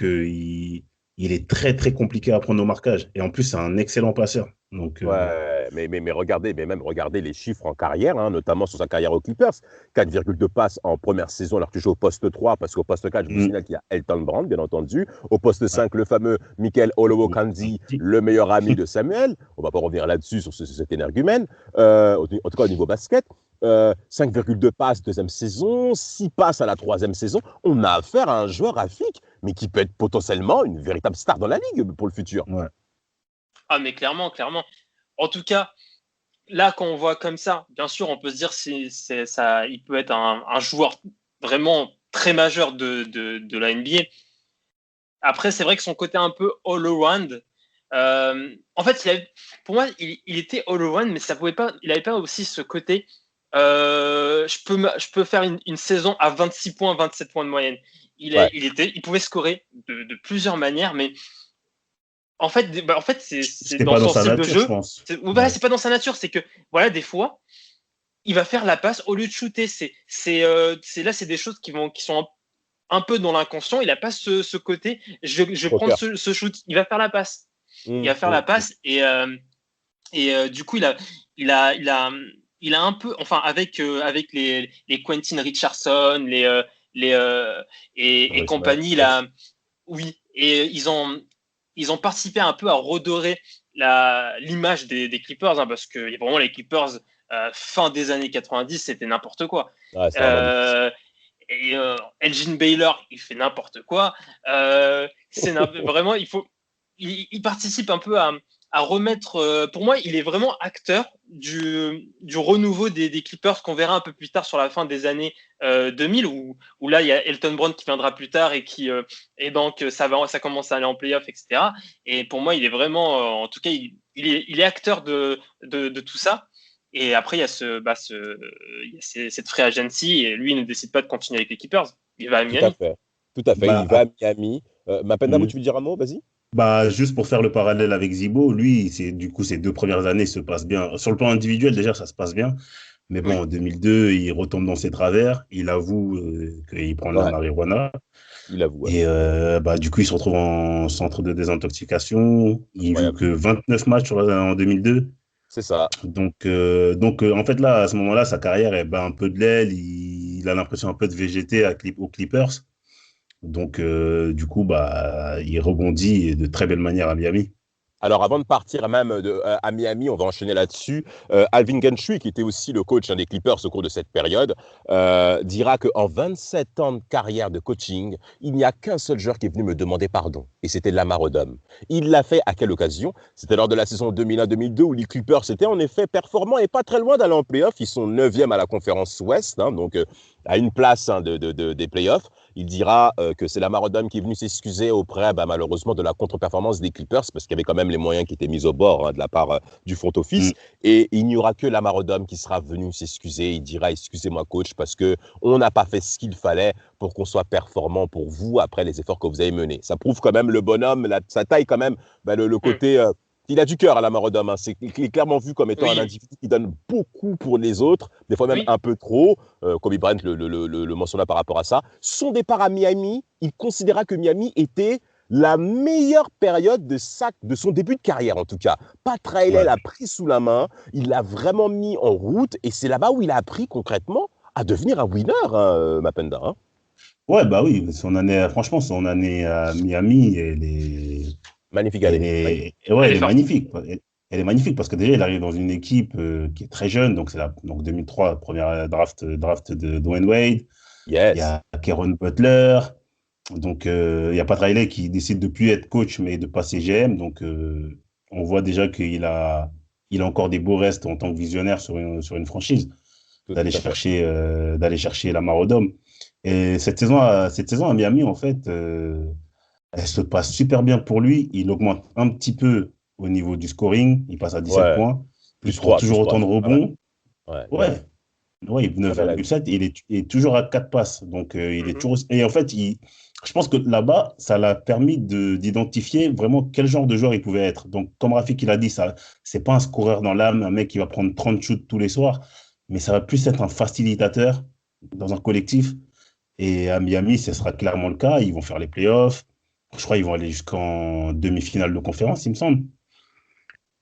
il est très très compliqué à prendre au marquage. Et en plus, c'est un excellent passeur. Donc, ouais, mais regardez, mais même regardez les chiffres en carrière, hein, notamment sur sa carrière aux Clippers. 4,2 passes en première saison alors que tu joues au poste 3, parce qu'au poste 4, je vous signale qu'il y a Elton Brand, bien entendu. Au poste ouais. 5, le fameux Michael Olowokanzi, le meilleur ami de Samuel. On va pas revenir là-dessus, sur cet énergumène, en tout cas au niveau basket. 5,2 passes deuxième saison, 6 passes à la troisième saison. On a affaire à un joueur Rafik, mais qui peut être potentiellement une véritable star dans la ligue pour le futur. Ouais. Ah, mais clairement, clairement. En tout cas, là, quand on voit comme ça, bien sûr, on peut se dire ça, il peut être un joueur vraiment très majeur de la NBA. Après, c'est vrai que son côté un peu all-around, en fait, pour moi, il était all-around, mais ça pouvait pas, il n'avait pas aussi ce côté, je peux faire une saison à 26 points, 27 points de moyenne. Ouais, Il pouvait scorer de plusieurs manières, mais en fait, c'est C'était dans pas dans son sa style de nature, je jeu. pense. Voilà, Ouais. c'est pas dans sa nature. C'est que, voilà, des fois, il va faire la passe au lieu de shooter. C'est des choses qui sont un peu dans l'inconscient. Il a pas ce côté. Je vais prendre poker. ce shoot. Il va faire la passe. Il va faire la passe et du coup, il a un peu, enfin, avec les Quentin Richardson, et Doris compagnie, Burke. oui, et ils ont participé un peu à redorer l'image des Clippers, hein, parce que vraiment les Clippers, fin des années 90, c'était n'importe quoi. Ouais, c'est vraiment difficile. Euh, Elgin Baylor, il fait n'importe quoi. Vraiment, il participe un peu à remettre. Pour moi, il est vraiment acteur du renouveau des Clippers qu'on verra un peu plus tard sur la fin des années 2000, où là, il y a Elton Brand qui viendra plus tard et donc ça commence à aller en playoff, etc. Et pour moi, il est vraiment, en tout cas, il est acteur de tout ça. Et après, il y a cette free agency et lui, il ne décide pas de continuer avec les Clippers. Il va à Tout à Miami. fait. Tout à fait. Bah, Il va à Miami. Mapenda, hmm. tu veux dire un mot? Vas-y. Bah, juste pour faire le parallèle avec Zibo, lui, du coup, ses 2 premières années se passent bien. Sur le plan individuel, déjà, ça se passe bien. Mais bon, Oui, en 2002, il retombe dans ses travers. Il avoue qu'il prend de la Ouais, marijuana. il avoue. Ouais. Et bah, du coup, il se retrouve en centre de désintoxication. Il joue Incroyable. que 29 matchs en 2002. C'est ça. Donc, en fait, là, à ce moment-là, sa carrière est bat un peu de l'aile. Il a l'impression un peu de végéter aux Clippers. Donc, du coup, bah, il rebondit de très belle manière à Miami. Alors, avant de partir même à Miami, on va enchaîner là-dessus. Alvin Gentry, qui était aussi le coach des Clippers au cours de cette période, dira qu'en 27 ans de carrière de coaching, il n'y a qu'un seul joueur qui est venu me demander pardon. Et c'était Lamar Odom. Il l'a fait à quelle occasion? C'était lors de la saison 2001-2002 où les Clippers étaient en effet performants et pas très loin d'aller en playoff. Ils sont 9e à la conférence Ouest, hein, donc à une place des playoffs. Il dira que c'est Lamar Odom qui est venu s'excuser auprès, malheureusement, de la contre-performance des Clippers, parce qu'il y avait quand même les moyens qui étaient mis au bord, hein, de la part du front office. Mm. Et il n'y aura que Lamar Odom qui sera venu s'excuser. Il dira, excusez-moi coach, parce qu'on n'a pas fait ce qu'il fallait pour qu'on soit performant pour vous après les efforts que vous avez menés. Ça prouve quand même le bonhomme, sa taille quand même, le côté... il a du cœur à la Marodome, hein. Il est clairement vu comme étant un oui, individu qui donne beaucoup pour les autres, des fois même oui. un peu trop. Kobe Bryant le mentionna par rapport à ça. Son départ à Miami, il considéra que Miami était la meilleure période de son début de carrière, en tout cas. Pat Riley Ouais. l'a pris sous la main, il l'a vraiment mis en route, et c'est là-bas où il a appris concrètement à devenir un winner, hein, Mapenda. Hein. Ouais, bah oui, franchement, son année à Miami, Magnifique année. Magnifique. ouais, Elle elle est est forte. magnifique. Elle est magnifique parce que déjà, il arrive dans une équipe qui est très jeune. Donc 2003, première draft de Dwayne Wade. Il y Yes. a Caron Butler. Donc, il y a Pat Riley qui décide de plus être coach, mais de passer GM. Donc, on voit déjà il a encore des beaux restes en tant que visionnaire sur une franchise, Tout à fait. d'aller chercher Lamar Odom. Et cette saison à Miami, en fait, Elle se passe super bien pour lui. Il augmente un petit peu au niveau du scoring. Il passe à 17 Ouais, points. Il plus prend 3, toujours plus 3. autant de Pas mal. rebonds. Ouais, Ouais, ouais, très belle année. 9,7. Il est toujours à 4 passes. Donc, il est Mhm. toujours. Et en fait, je pense que là-bas, ça l'a permis d'identifier vraiment quel genre de joueur il pouvait être. Donc, comme Rafik il a dit, ça, c'est pas un scoreur dans l'âme, un mec qui va prendre 30 shoots tous les soirs, mais ça va plus être un facilitateur dans un collectif. Et à Miami, ce sera clairement le cas. Ils vont faire les playoffs. Je crois qu'ils vont aller jusqu'en demi-finale de conférence, il me semble.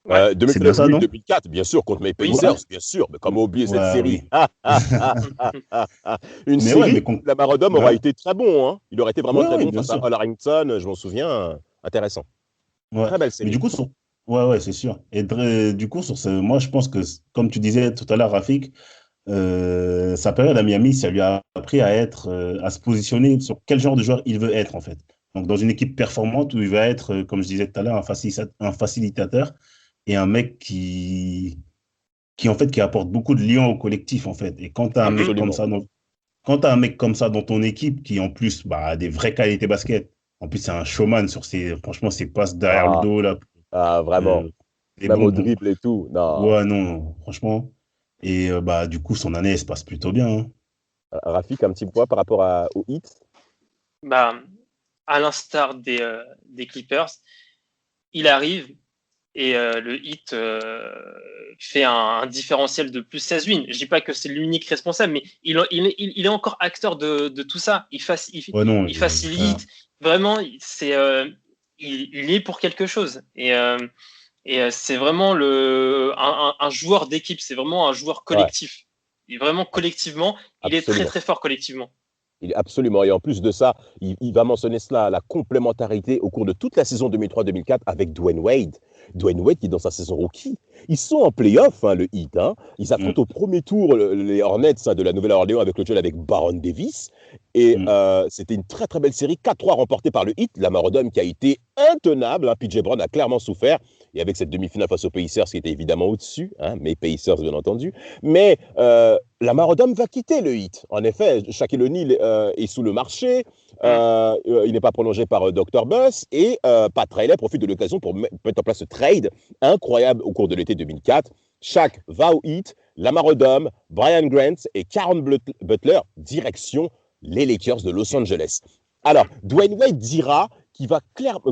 Ouais. C'est bien Demi-finale, ça, oui, non? 2004, bien sûr, contre mes Oui. Pacers, bien sûr. Mais comment oublier cette Ouais, série? oui. Une Mais ouais, série mais où Lamar Odom aura ouais, été très bon. Hein. Il aurait été vraiment ouais, très ouais, bon bien face à sûr. Al Harrington, je m'en souviens. Intéressant. Ouais. Très belle Mais du série. coup, ouais, ouais, c'est sûr. Et du coup, moi, je pense que, comme tu disais tout à l'heure, Rafik, sa période à Miami, ça lui a appris à se positionner sur quel genre de joueur il veut être, en fait. Donc, dans une équipe performante où il va être, comme je disais tout à l'heure, un facilitateur et un mec en fait, qui apporte beaucoup de liens au collectif, en fait. Et quand tu as un mec Mhm. comme Absolument. ça quand tu as un mec comme ça dans ton équipe qui, en plus, bah, a des vraies qualités basket, en plus, c'est un showman franchement, ses passes derrière le Ah, dos, là, vraiment. euh, les Même au bons. dribble et tout. Non. Ouais, non, franchement. Et bah, du coup, son année, elle se passe plutôt bien, hein. Rafik, un petit point par rapport au hit. Bah, à l'instar des Clippers, il arrive et le Heat fait un différentiel de plus 16 wins. Je dis pas que c'est l'unique responsable, mais il est encore acteur de tout ça. Ouais, non, Il facilite. Vraiment, il est pour quelque chose. Et c'est vraiment un joueur d'équipe. C'est vraiment un joueur Ouais, collectif. Et vraiment, collectivement, il est très, absolument. très fort collectivement. Absolument. Et en plus de ça, il va mentionner cela, la complémentarité au cours de toute la saison 2003-2004 avec Dwayne Wade. Dwayne Wade qui est dans sa saison rookie. Ils sont en playoff, hein, le Heat. Hein. Ils mm, affrontent au premier tour les Hornets hein, de la Nouvelle-Orléans avec le duel avec Baron Davis. Et mm. c'était une très très belle série, 4-3 remportée par le Heat. Lamar Odom qui a été intenable. Hein. PJ Brown a clairement souffert. Et avec cette demi-finale face aux Pacers qui était évidemment au-dessus, hein, mes Pacers bien entendu. Mais Lamar Odom va quitter le Heat. En effet, Shaquille O'Neal est sous le marché. Il n'est pas prolongé par Dr. Buss. Et Pat Riley profite de l'occasion pour mettre en place ce trade incroyable au cours de l'été 2004. Shaq va au Heat. Lamar Odom, Brian Grant et Caron Butler, direction les Lakers de Los Angeles. Alors, Dwayne Wade dira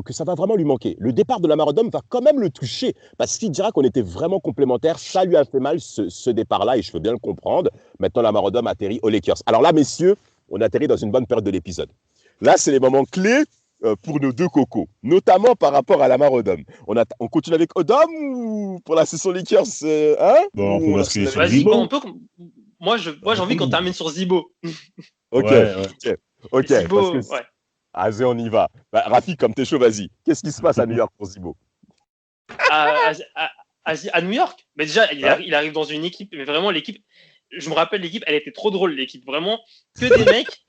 que ça va vraiment lui manquer. Le départ de Lamar Odom va quand même le toucher, parce qu'il dira qu'on était vraiment complémentaires. Ça lui a fait mal, ce départ-là, et je veux bien le comprendre. Maintenant, Lamar Odom atterrit aux Lakers. Alors là, messieurs, on atterrit dans une bonne période de l'épisode. Là, c'est les moments clés pour nos deux cocos, notamment par rapport à Lamar Odom. On continue avec Odom ou pour la session Lakers hein Bon, on peut ou on basculer enchaîne sur avec... Vas-y, Zibo. moi, j'ai envie qu'on termine sur Zibo. Ok, Ouais, ouais. ok, parce que... Zibo, ouais. Vas-y, on y va. Bah, Rafi, comme t'es chaud, vas-y. Qu'est-ce qui se passe à New York pour Zibo? À New York, mais déjà, Hein? il arrive dans une équipe, mais vraiment, l'équipe, je me rappelle, l'équipe, elle était trop drôle, l'équipe, vraiment, que des mecs.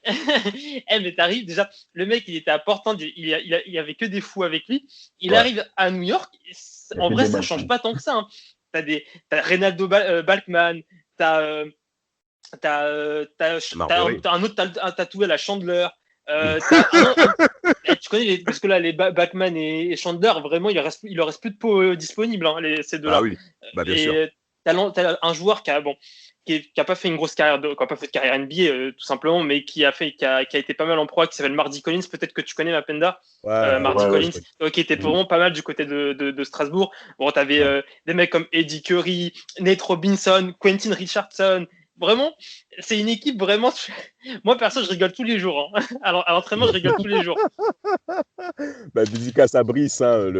Mais t'arrives, déjà, le mec, il était à Portland, il y avait que des fous avec lui. Il Ouais. arrive à New York, en vrai, ça change pas tant que ça. Hein. T'as Reynaldo Balkman, t'as un autre tatoué à la Chandler. Tu connais parce que là les Batman et Chandler vraiment il leur reste plus de peau disponible hein, ces deux-là. Bah oui, bah bien sûr. T'as un joueur qui a pas fait une grosse carrière, qui a pas fait de carrière NBA tout simplement, mais qui a été pas mal en pro, qui s'appelle Mardy Collins. Peut-être que tu connais Mapenda. Mardy Collins, qui était vraiment pas mal du côté de Strasbourg. Bon, t'avais des mecs comme Eddie Curry, Nate Robinson, Quentin Richardson. Vraiment, c'est une équipe vraiment. Moi, perso, je rigole tous les jours. Hein. Alors, à l'entraînement, je rigole tous les jours. Bah, dédicace à Brice, hein,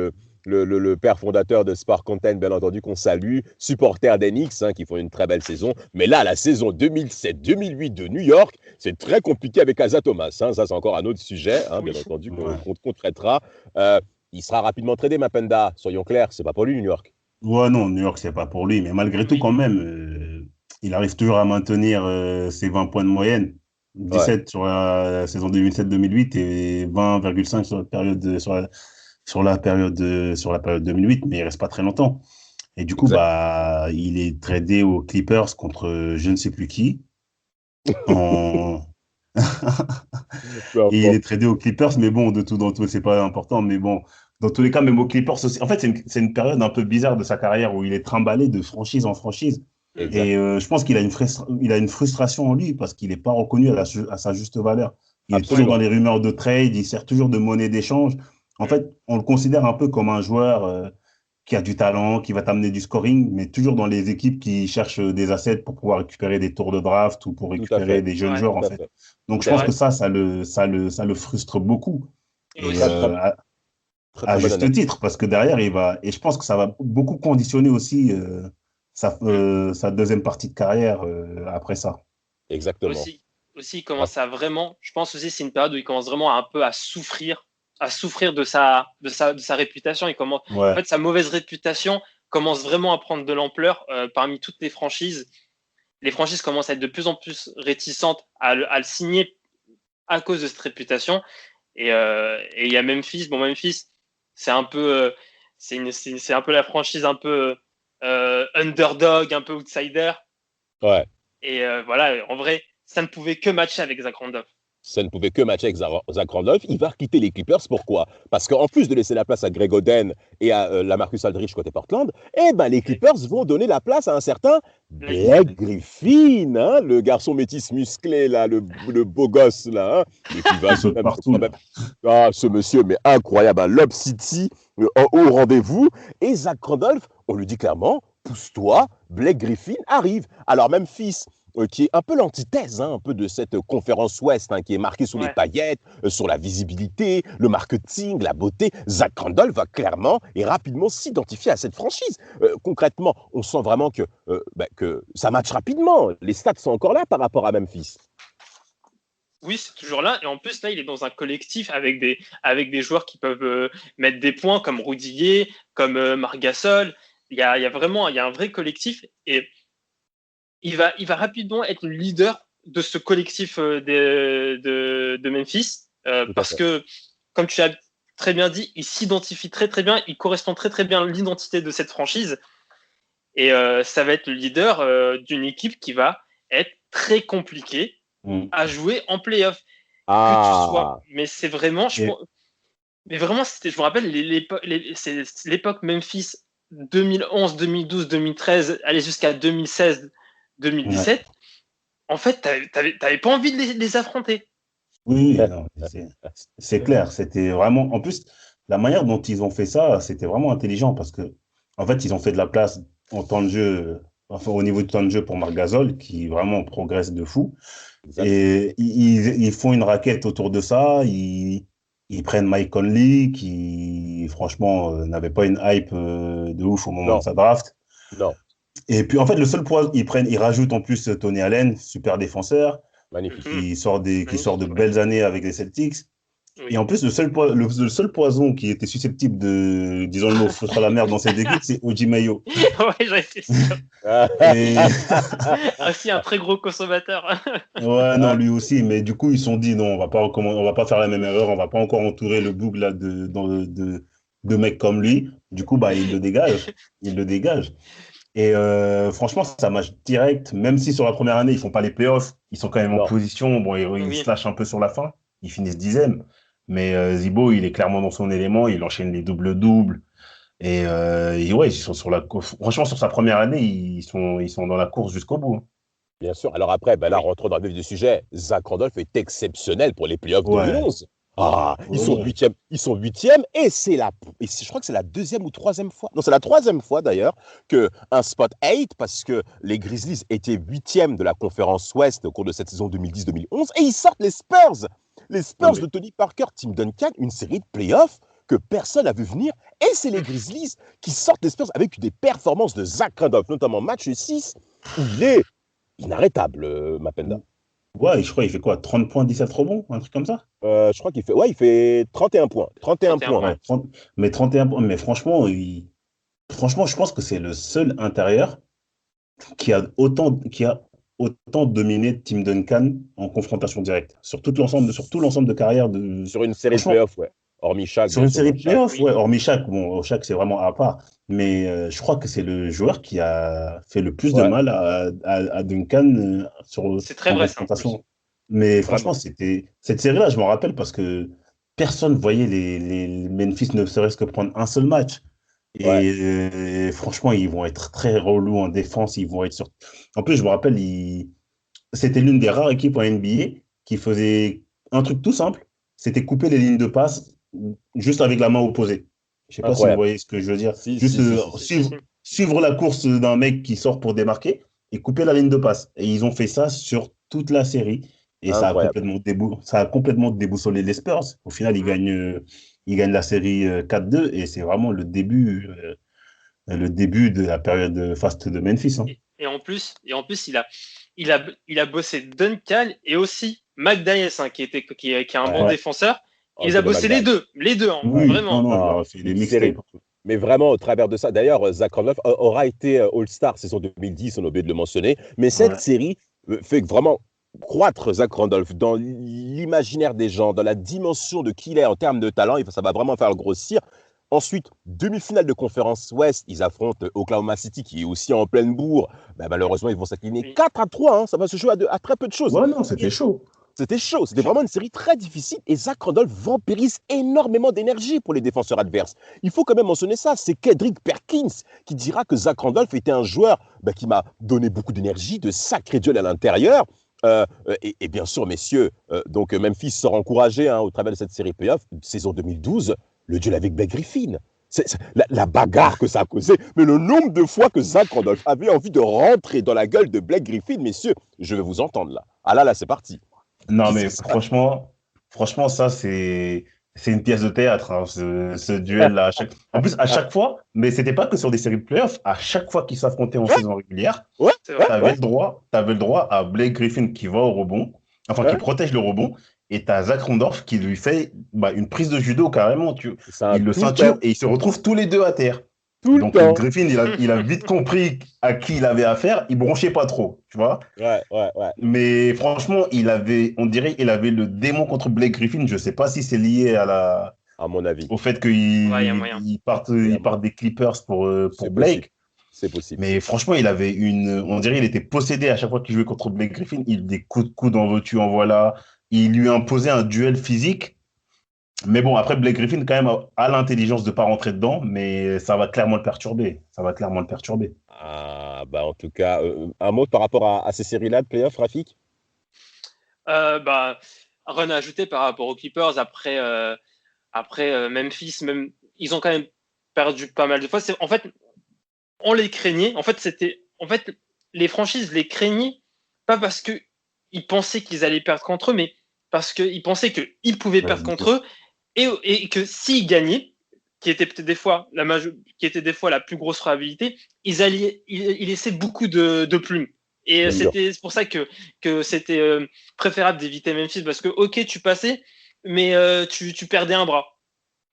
le père fondateur de Sport Content, bien entendu, qu'on salue, supporter d'Enix, hein, qui font une très belle saison. Mais là, la saison 2007-2008 de New York, c'est très compliqué avec Asa Thomas. Hein, ça, c'est encore un autre sujet, hein, bien entendu, qu'on traitera. Il sera rapidement tradé, Mapenda. Soyons clairs, c'est pas pour lui, New York. Ouais, non, New York, c'est pas pour lui. Mais malgré tout, quand même, il arrive toujours à maintenir ses 20 points de moyenne. 17 sur la saison 2007-2008 et 20,5 sur la période 2008, mais il reste pas très longtemps. Et du coup, bah, il est tradé aux Clippers contre je ne sais plus qui. Peu Et il importe. est tradé aux Clippers, mais bon, dans tout, c'est pas important, mais bon, dans tous les cas, même aux Clippers aussi. En fait, c'est une période un peu bizarre de sa carrière où il est trimballé de franchise en franchise. Mhm. Exact. Et je pense qu'il a il a une frustration en lui parce qu'il n'est pas reconnu à sa juste valeur. Il est toujours Ouais. dans Absolument. les rumeurs de trade, il sert toujours de monnaie d'échange. En Mhm. fait, on le considère un peu comme un joueur qui a du talent, qui va t'amener du scoring, mais toujours dans les équipes qui cherchent des assets pour pouvoir récupérer des tours de draft ou pour Tout à récupérer fait. des jeunes Ouais, joueurs, Tout en à fait. fait. Donc, Tout je à c'est pense vrai. que ça le frustre beaucoup. Et Et Très, très, aussi, très, à très bonne juste analyse. titre, parce que derrière, et je pense que ça va beaucoup conditionner aussi mhm, sa deuxième partie de carrière après ça. Exactement. aussi, aussi, il Ah, commence à vraiment, je pense aussi, c'est une période où il commence vraiment un peu à souffrir de sa réputation. En Ouais, fait, sa mauvaise réputation commence vraiment à prendre de l'ampleur parmi toutes les franchises. Les franchises commencent à être de plus en plus réticentes à le signer à cause de cette réputation. Et il y a Memphis. Bon, Memphis, c'est un peu, c'est un peu la franchise un peu underdog, un peu outsider. ouais. Et voilà, en vrai, ça ne pouvait que matcher avec Zach Randolph. Ça ne pouvait que matcher avec Zach Randolph. Il va quitter les Clippers. Pourquoi? Parce qu'en plus de laisser la place à Greg Oden et à la Marcus Aldridge côté Portland, eh ben, les Clippers vont donner la place à un certain Blake Blake Griffin. Griffin, hein, le garçon métis musclé, là, le beau gosse, là, hein, mais qui va qui tout de saute même, partout, quand là. même. Ah, ce monsieur, mais incroyable, hein, Lob City, en haut rendez-vous. Et Zach Randolph, on lui dit clairement, pousse-toi, Blake Griffin arrive. Alors, Memphis, qui est un peu l'antithèse, hein, un peu de cette conférence Ouest, hein, qui est marquée sur les Ouais. paillettes, sur la visibilité, le marketing, la beauté. Zach Randolph va clairement et rapidement s'identifier à cette franchise. Concrètement, on sent vraiment que ça match rapidement. Les stats sont encore là par rapport à Memphis. Oui, c'est toujours là. Et en plus, là, il est dans un collectif avec des joueurs qui peuvent mettre des points comme Rudy Gay, comme Marc Gasol. Il y a vraiment il y a un vrai collectif. Et il va rapidement être le leader de ce collectif de Memphis Tout à parce fait. que, comme tu l'as très bien dit, il s'identifie très très bien, il correspond très très bien à l'identité de cette franchise et ça va être le leader d'une équipe qui va être très compliquée Mm. à jouer en playoff. Que tu sois, Ah, mais c'est vraiment, Et, mais vraiment, je me rappelle c'est l'époque Memphis 2011, 2012, 2013, aller jusqu'à 2016, ouais. 2017. En fait, t'avais pas envie de les affronter. Oui, oui, non, c'est clair. C'était vraiment. En plus, la manière dont ils ont fait ça, c'était vraiment intelligent parce que, en fait, ils ont fait de la place en temps de jeu, enfin, au niveau du temps de jeu pour Marc Gasol, qui vraiment progresse de fou. exact. Et ils font une raquette autour de ça. Ils prennent Mike Conley, qui, franchement, n'avait pas une hype de ouf au moment de Non, sa draft. non, Et puis, en fait, le seul point, ils rajoutent en plus Tony Allen, super défenseur, magnifique. qui sort de Magnifique, ouais. belles années avec les Celtics. Et Oui. en plus, le seul poison qui était susceptible de, disons le mot, foutre la merde dans cette équipe, c'est Oji Mayo. Ouais, j'en étais sûr. Et Aussi un très gros consommateur. ouais, non, lui aussi. Mais du coup, ils se sont dit, non, on va pas faire la même erreur. On va pas encore entourer le boug là de mecs comme lui. Du coup, bah, il le dégage. Il le dégage. Et franchement, ça marche direct. Même si sur la première année, ils font pas les playoffs, ils sont quand même en Non, position. Bon, ils se Oui. lâchent un peu sur la fin. Ils finissent dixième. Mais Zibo, il est clairement dans son élément. Il enchaîne les doubles-doubles. Et ouais, ils sont sur franchement, sur sa première année, ils sont dans la course jusqu'au bout, hein. bien sûr. Alors après, ben là, Oui. rentrons dans le vif du sujet. Zach Randolph est exceptionnel pour les playoffs Ouais, 2011. Ah, ouais, ouais. ils sont huitièmes et je crois que c'est la deuxième ou troisième fois, non, c'est la troisième fois d'ailleurs que un spot 8 parce que les Grizzlies étaient huitièmes de la conférence Ouest au cours de cette saison 2010-2011 et ils sortent les Non, Spurs mais de Tony Parker, Tim Duncan, une série de playoffs que personne n'a vu venir et c'est les Grizzlies qui sortent les Spurs avec des performances de Zach Randolph, notamment match 6 où il est inarrêtable, Mapenda. ouais, je crois qu'il fait quoi? 30 points, 17 rebonds, un truc comme ça? Je crois il fait 31 points. 31 31 points. points. Ouais, 30, mais 31 points. Mais franchement, franchement, je pense que c'est le seul intérieur qui a autant dominé Tim Duncan en confrontation directe sur tout l'ensemble de carrière de. Sur une série de Franchement, playoffs, ouais. Hormis Shaq, sur bien une sûr. série Hein. de Shaq. playoffs, ouais, Oui. hormis Shaq, bon, Shaq c'est vraiment à part, mais je crois que c'est le joueur qui a fait le plus de Ouais, mal à Duncan C'est très en vrai, ça, en plus. confrontation. Mais Vraiment. franchement, cette série-là, je m'en rappelle parce que personne voyait les Memphis ne serait-ce que prendre un seul match. Ouais, Franchement, ils vont être très relous en défense. Ils vont être sur... En plus, je me rappelle, c'était l'une des rares équipes en NBA qui faisait un truc tout simple. C'était couper les lignes de passe juste avec la main opposée. Je sais pas si vous incroyable. voyez ce que je veux dire. Si, Juste si, si, si, si. Si, si, si. suivre la course d'un mec qui sort pour démarquer et couper la ligne de passe. Et ils ont fait ça sur toute la série. Et Incroyable. ça a complètement déboussolé les Spurs. Au final, Mm. ils gagnent la série 4-2 et c'est vraiment le début de la période faste de Memphis. Hein. Et en plus, il a bossé Duncan et aussi McDaniels, hein, qui est un bon Ouais. Ouais. défenseur. Oh, Il a quel bossé les McDaniel. deux, hein, Ouais. Oui, non, vraiment. non, il Ah, a fait des une série. mixtapes. Mais vraiment, au travers de ça, d'ailleurs, Zach Randolph aura été All-Star saison 2010, on a oublié de le mentionner. Mais cette Ouais. série fait vraiment croître Zach Randolph dans l'imaginaire des gens, dans la dimension de qui il est en termes de talent. Ça va vraiment faire le grossir. Ensuite, demi-finale de conférence Ouest, ils affrontent Oklahoma City, qui est aussi en pleine bourre. Ben, malheureusement, ils vont s'incliner Oui. 4-3. Hein. Ça va se jouer à très peu de choses. Ouais, non, c'était chaud. C'était chaud, c'était vraiment une série très difficile et Zach Randolph vampirise énormément d'énergie pour les défenseurs adverses. Il faut quand même mentionner ça, c'est Kendrick Perkins qui dira que Zach Randolph était un joueur qui m'a donné beaucoup d'énergie, de sacrés duels à l'intérieur. Et bien sûr, messieurs, donc Memphis sera encouragé au travers de cette série playoff, saison 2012, le duel avec Blake Griffin. La bagarre que ça a causé, mais le nombre de fois que Zach Randolph avait envie de rentrer dans la gueule de Blake Griffin, messieurs, je vais vous entendre là. Ah là, c'est parti. Non, mais franchement, ça, c'est une pièce de théâtre, hein, ce duel-là. En plus, à chaque fois, mais c'était pas que sur des séries de playoffs, à chaque fois qu'ils s'affrontaient en Ouais, saison régulière, ouais, C'est ouais, vrai. ouais. t'avais le droit à Blake Griffin qui va au rebond, enfin, qui Ouais. protège le rebond, et t'as Zach Randolph qui lui fait une prise de judo carrément. Ça, Il le tout le ceinture temps, et ils se retrouvent tous les deux à terre. tout le Donc, temps. Griffin, il a vite compris à qui il avait affaire, il bronchait pas trop, tu vois. Ouais, ouais, ouais. Mais franchement, on dirait qu'il avait le démon contre Blake Griffin. Je sais pas si c'est lié À mon avis. au fait Ouais, il y a qu'il moyen. il parte des Clippers C'est pour possible. Blake. C'est possible. Mais franchement, on dirait qu'il était possédé à chaque fois qu'il jouait contre Blake Griffin. Il des coups de coude en veux-tu, en voilà. Il lui imposait un duel physique. Mais bon, après, Blake Griffin, quand même, a l'intelligence de pas rentrer dedans, mais ça va clairement le perturber. Ça va clairement le perturber. Ah, bah en tout cas, un mot par rapport à ces séries-là de playoffs, Rafik? Bah, rien à ajouter par rapport aux Clippers. Après Memphis, même, ils ont quand même perdu pas mal de fois. En fait, on les craignait. En fait, les franchises les craignaient pas parce que ils pensaient qu'ils allaient perdre contre eux, mais parce qu'ils pensaient qu'ils pouvaient perdre contre eux et que s'ils gagnaient, qui était peut-être qui était des fois la plus grosse probabilité, ils laissaient beaucoup de plumes. Et Bien sûr. c'est pour ça que c'était préférable d'éviter Memphis parce que ok tu passais, mais tu perdais un bras.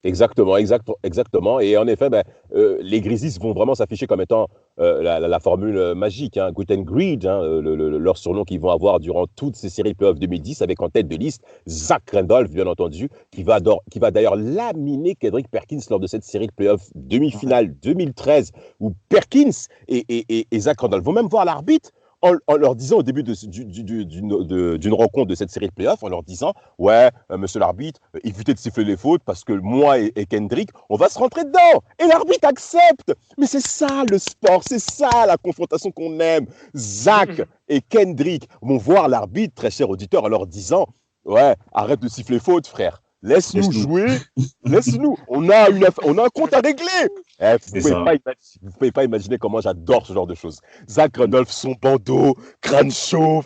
Exactement, exactement. Et en effet, les Grizzlies vont vraiment s'afficher comme étant la formule magique, hein, Good and Greed, hein, leur surnom qu'ils vont avoir durant toutes ces séries playoffs 2010, avec en tête de liste Zach Randolph, bien entendu, qui va d'ailleurs laminer Kendrick Perkins lors de cette série de playoffs demi-finale 2013, où Perkins et Zach Randolph vont même voir l'arbitre en leur disant au début d'une rencontre de cette série de playoffs, en leur disant ouais, monsieur l'arbitre, évitez de siffler les fautes parce que moi et Kendrick, on va se rentrer dedans. Et l'arbitre accepte. Mais c'est ça le sport, c'est ça la confrontation qu'on aime. Zach et Kendrick vont voir l'arbitre, très cher auditeur, en leur disant ouais, arrête de siffler faute, frère. Laisse-nous Laisse-nous. jouer, laisse-nous. On a un compte à régler. C'est ça. Vous pouvez pas imaginer comment j'adore ce genre de choses. Zach Randolph, son bandeau, crâne chauve,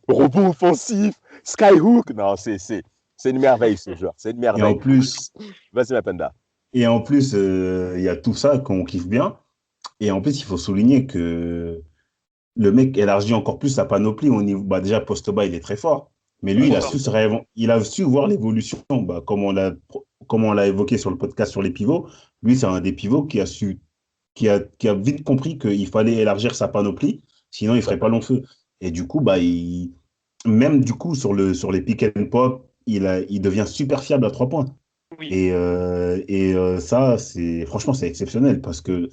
robot offensif, Skyhook. Non, c'est une merveille ce joueur. C'est une Et en merveille. plus, Vas-y, Mapenda. il y a tout ça qu'on kiffe bien. Et en plus, il faut souligner que le mec élargit encore plus sa panoplie au niveau. Déjà, post-bas, il est très fort. Mais lui, Ouais, Trop fort. il a su voir l'évolution. Comme on l'a évoqué sur le podcast sur les pivots. Lui, c'est un des pivots qui a vite compris qu'il fallait élargir sa panoplie. Sinon, il ferait pas long feu. Et du coup, même du coup, sur les pick and pop, il devient super fiable à 3 points. Oui. Ça, franchement, c'est exceptionnel parce que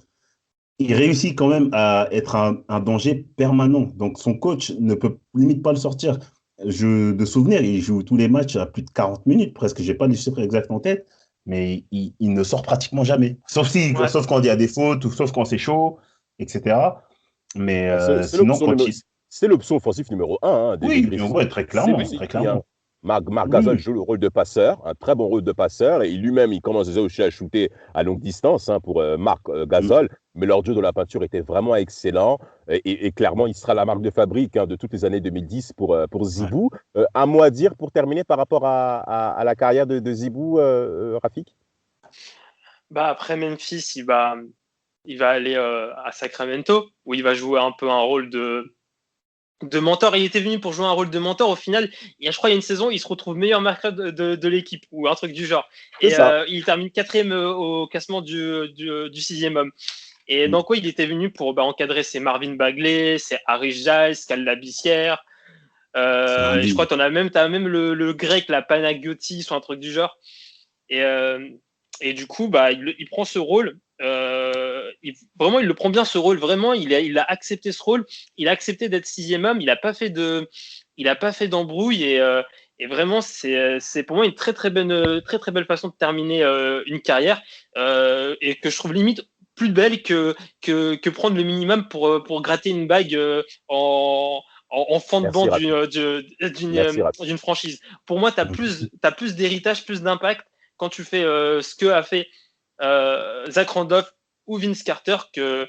il réussit quand même à être un danger permanent. Donc, son coach ne peut limite pas le sortir. de souvenir, il joue tous les matchs à plus de 40 minutes presque. J'ai pas les chiffres exacts en tête, mais il ne sort pratiquement jamais. Ouais. Sauf quand il y a des fautes, ou sauf quand c'est chaud, etc. Mais sinon, quand il... C'est l'option offensive numéro 1 des Oui, Griffons. ouais, très C'est clairement, lui très qui, hein. clairement. Marc Gasol Oui, joue le rôle de passeur, un très bon rôle de passeur, et lui-même, il commence déjà aussi à shooter à longue distance pour Marc Gasol, mais leur jeu de la peinture était vraiment excellent, et clairement, il sera la marque de fabrique de toutes les années 2010 pour ouais. Zibou. Un mot à dire pour terminer par rapport à la carrière de Zibou, Rafik? Bah, après Memphis, il va aller à Sacramento, où il va jouer un peu un rôle de mentor. Il était venu pour jouer un rôle de mentor. Au final, je crois il y a une saison, il se retrouve meilleur marqueur de l'équipe ou un truc du genre. C'est Et ça. il termine 4e au classement du 6e homme. Et donc, oui, il était venu pour encadrer ses Marvin Bagley, ses Harry Giles, Cal Labissière. C'est un Et je crois big. que t'as même le grec, la Panagiotis ou un truc du genre. Et, et du coup, il prend ce rôle. Vraiment, il le prend bien ce rôle. Vraiment, il a accepté ce rôle. Il a accepté d'être 6e homme. Il a pas fait d'embrouille. Et vraiment, c'est pour moi une très belle façon de terminer une carrière et que je trouve limite plus belle que prendre le minimum pour gratter une bague en fond de Merci, banc Rafik. Merci, Rafik. d'une franchise. Pour moi, tu as plus d'héritage, plus d'impact quand tu fais ce que a fait Zach Randolph ou Vince Carter que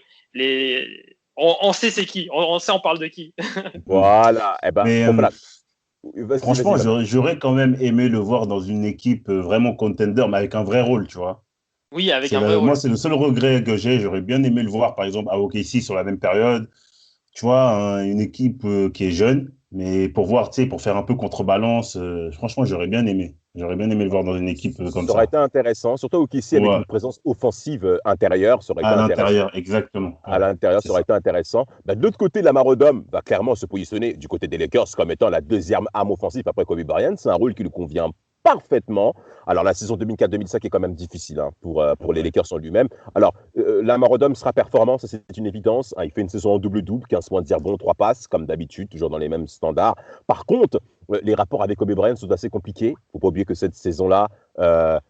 on sait c'est qui, on sait on parle de qui. Voilà. Eh ben, Mais bon, voilà. Vas-y, franchement, Manu. j'aurais quand même aimé le voir dans une équipe vraiment contender, mais avec un vrai rôle, tu vois. Oui, avec un vrai Moi, rôle. c'est le seul regret que j'ai. J'aurais bien aimé le voir, par exemple, à OKC sur la même période. Tu vois, une équipe qui est jeune, mais pour voir, tu sais, pour faire un peu contrebalance, franchement, j'aurais bien aimé. J'aurais bien aimé le voir dans une équipe comme Ça aurait ça. été intéressant, surtout au Kissi avec Ouais, une présence offensive intérieure, ça aurait été à intéressant. l'intérieur, exactement. À Ouais, l'intérieur, c'est ça aurait ça. été intéressant. De l'autre côté, Lamar Odom va clairement se positionner du côté des Lakers comme étant la deuxième arme offensive après Kobe Bryant. C'est un rôle qui lui convient parfaitement. Alors, la saison 2004-2005 est quand même difficile pour les Ouais. Lakers en lui-même. Alors, Lamar Odom sera performant, ça c'est une évidence. Il fait une saison en double-double, 15 points de tir bon, 3 passes, comme d'habitude, toujours dans les mêmes standards. Par contre, les rapports avec Kobe Bryant sont assez compliqués. Il ne faut pas oublier que cette saison-là,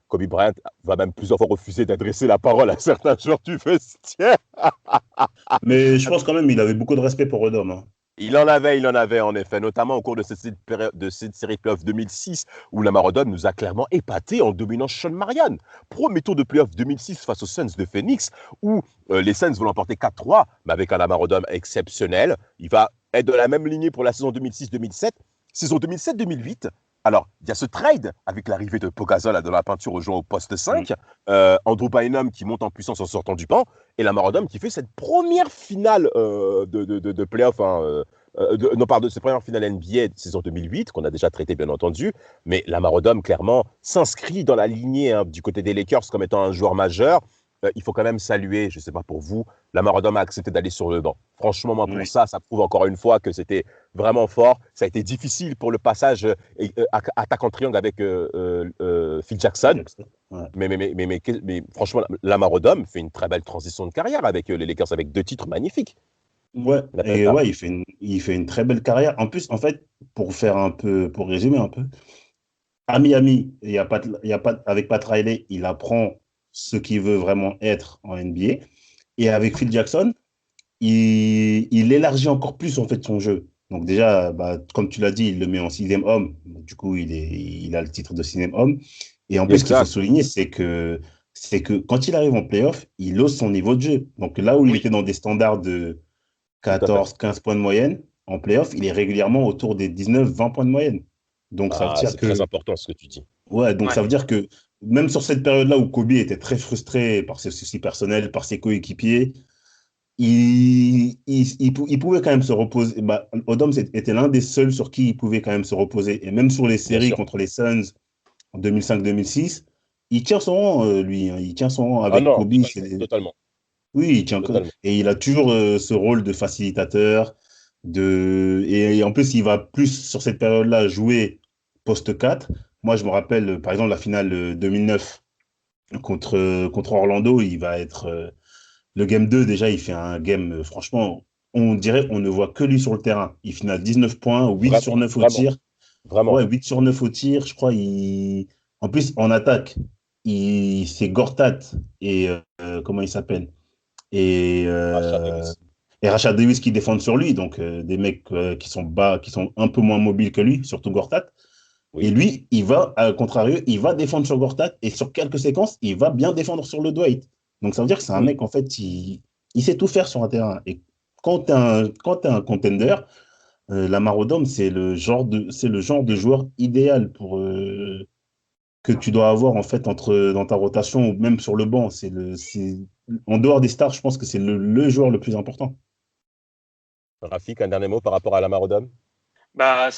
Kobe Bryant va même plusieurs fois refuser d'adresser la parole à certains joueurs du vestiaire. Mais je pense quand même qu'il avait beaucoup de respect pour Rodom, hein. Il en avait en effet, notamment au cours de cette série playoff 2006 où Lamar Odom nous a clairement épaté en dominant Sean Marion. Premier tour de playoff 2006 face aux Suns de Phoenix où les Suns vont l'emporter 4-3, mais avec un Lamar Odom exceptionnel. Il va être de la même lignée pour la saison 2006-2007. Saison 2007-2008, alors il y a ce trade avec l'arrivée de Pau Gasol dans la peinture au jouant au poste 5, Andrew Bynum qui monte en puissance en sortant du banc, et Lamar Odom qui fait cette première finale de playoff, cette première finale NBA de saison 2008, qu'on a déjà traité bien entendu, mais Lamar Odom clairement s'inscrit dans la lignée du côté des Lakers comme étant un joueur majeur. Il faut quand même saluer, je ne sais pas pour vous, Lamar Odom a accepté d'aller sur le banc. Franchement, moi, pour Oui. ça prouve encore une fois que c'était vraiment fort. Ça a été difficile pour le passage attaque en triangle avec Phil Jackson. Ouais. Mais franchement, Lamar Odom fait une très belle transition de carrière avec les Lakers, avec 2 titres magnifiques. Ouais, et ouais, il fait une très belle carrière. En plus, en fait, pour résumer un peu, à Miami, avec Pat Riley, il apprend ce qu'il veut vraiment être en NBA. Et avec Phil Jackson, il élargit encore plus en fait son jeu. Donc déjà, comme tu l'as dit, il le met en 6e homme. Du coup, il a le titre de 6e homme. Et en plus, ce qu'il faut Exact. souligner, c'est que quand il arrive en playoff, il hausse son niveau de jeu. Donc là où il Oui, était dans des standards de Tout à fait. 14, 15 points de moyenne, en playoff, il est régulièrement autour des 19, 20 points de moyenne. Donc ça veut dire C'est très que, important ce que tu dis. ouais, donc ouais. ça veut dire que même sur cette période-là où Kobe était très frustré par ses soucis personnels, par ses coéquipiers, il pouvait quand même se reposer. Odom était l'un des seuls sur qui il pouvait quand même se reposer. Et même sur les Bien séries sûr. contre les Suns en 2005-2006, il tient son rang, lui, hein. Il tient son rang Ah avec non, Kobe. totalement. Oui, il tient. Totalement. Et il a toujours ce rôle de facilitateur. Et en plus, il va plus sur cette période-là jouer poste 4. Moi, je me rappelle, par exemple, la finale 2009 contre Orlando. Il va être. Le game 2, déjà, il fait un game, franchement, on dirait on ne voit que lui sur le terrain. Il finit à 19 points, 8 sur 9 au Vraiment. tir. Vraiment. Ouais, 8 sur 9 au tir, je crois. En plus, en attaque, c'est Gortat et comment il s'appelle? Et, Rashad euh, Davis. et Rashad Davis qui défendent sur lui. Donc, des mecs qui sont bas, qui sont un peu moins mobiles que lui, surtout Gortat. Et Oui. lui, il va, à contrario, il va défendre sur Gortat et sur quelques séquences, il va bien défendre sur le Dwight. Donc, ça veut dire que c'est un Mm. mec, en fait, il sait tout faire sur un terrain. Et quand t'es un contender, Lamar Odom, c'est le genre de joueur idéal que tu dois avoir en fait dans ta rotation ou même sur le banc. En dehors des stars, je pense que c'est le joueur le plus important. Rafik, un dernier mot par rapport à Lamar Odom? Bah,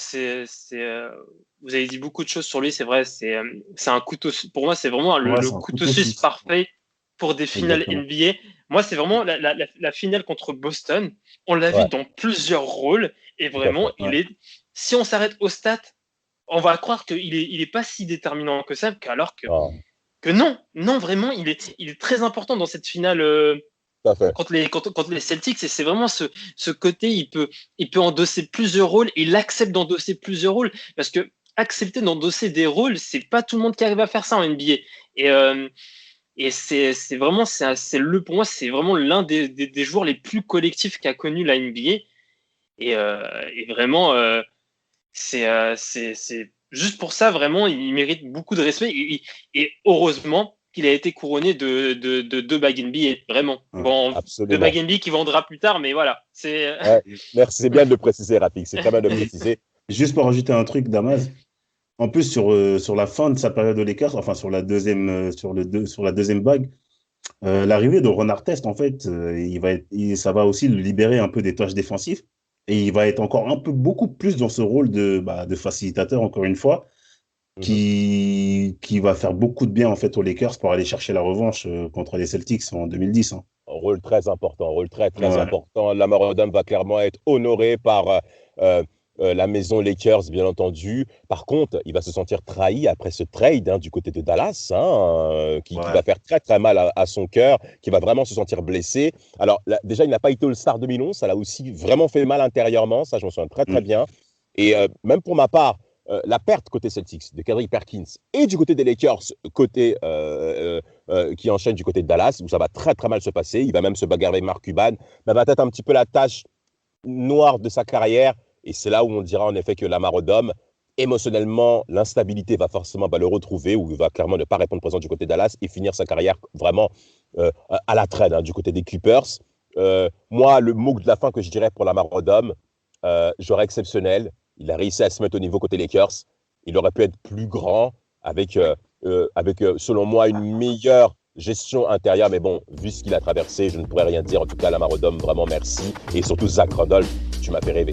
vous avez dit beaucoup de choses sur lui, c'est vrai. C'est un couteau. Pour moi, c'est vraiment Ouais, le c'est un couteau couteau suisse suisse. parfait pour des finales Exactement. NBA. Moi, c'est vraiment la finale contre Boston. On l'a vu Ouais, dans plusieurs rôles et tout à vraiment, fait. Ouais. si on s'arrête aux stats, on va croire il est pas si déterminant que ça, alors Non, que non, non, vraiment, il est très important dans cette finale. tout à fait. Contre les Celtics, et c'est vraiment ce côté, il peut endosser plusieurs rôles, et il accepte d'endosser plusieurs rôles, parce que accepter d'endosser des rôles, c'est pas tout le monde qui arrive à faire ça en NBA. Et c'est vraiment, pour moi, c'est vraiment l'un des joueurs les plus collectifs qu'a connu la NBA. Et vraiment, c'est juste pour ça, vraiment, il mérite beaucoup de respect. Et heureusement qu'il a été couronné de deux bagues NBA, vraiment. Ouais. Bon, deux bagues Absolument. NBA qui vendra plus tard, mais voilà. Ouais, merci, c'est bien de le préciser, Rafik. C'est très bien de le Et préciser. juste pour rajouter un truc, Damas, en plus sur la fin de sa période aux Lakers, enfin sur la deuxième vague, l'arrivée de Ron Artest, en fait, ça va aussi le libérer un peu des tâches défensives. Et il va être encore beaucoup plus dans ce rôle de facilitateur, encore une fois, Mhm. qui va faire beaucoup de bien en fait aux Lakers pour aller chercher la revanche contre les Celtics en 2010. Hein. Rôle très important, rôle très très Ouais, important. Lamar Odom va clairement être honoré par euh, la maison Lakers, bien entendu. Par contre, il va se sentir trahi après ce trade du côté de Dallas, qui va ouais. faire très très mal à son cœur, qui va vraiment se sentir blessé. Alors là, déjà, il n'a pas été All-Star 2011, ça l'a aussi vraiment fait mal intérieurement, ça je m'en souviens très très Mm. bien. Et même pour ma part, la perte côté Celtics de Kendrick Perkins et du côté des Lakers, qui enchaîne du côté de Dallas, où ça va très très mal se passer. Il va même se bagarrer avec Mark Cuban, mais va être un petit peu la tâche noire de sa carrière. Et c'est là où on dira en effet que Lamar Odom, émotionnellement, l'instabilité va forcément le retrouver, où il va clairement ne pas répondre présent du côté de Dallas et finir sa carrière vraiment à la traîne du côté des Clippers. Moi, le mot de la fin que je dirais pour Lamar Odom, joueur exceptionnel. Il a réussi à se mettre au niveau côté Lakers. Il aurait pu être plus grand avec selon moi, une meilleure gestion intérieure. Mais bon, vu ce qu'il a traversé, je ne pourrais rien dire. En tout cas, Lamar Odom, vraiment merci. Et surtout, Zach Randolph, tu m'as fait rêver.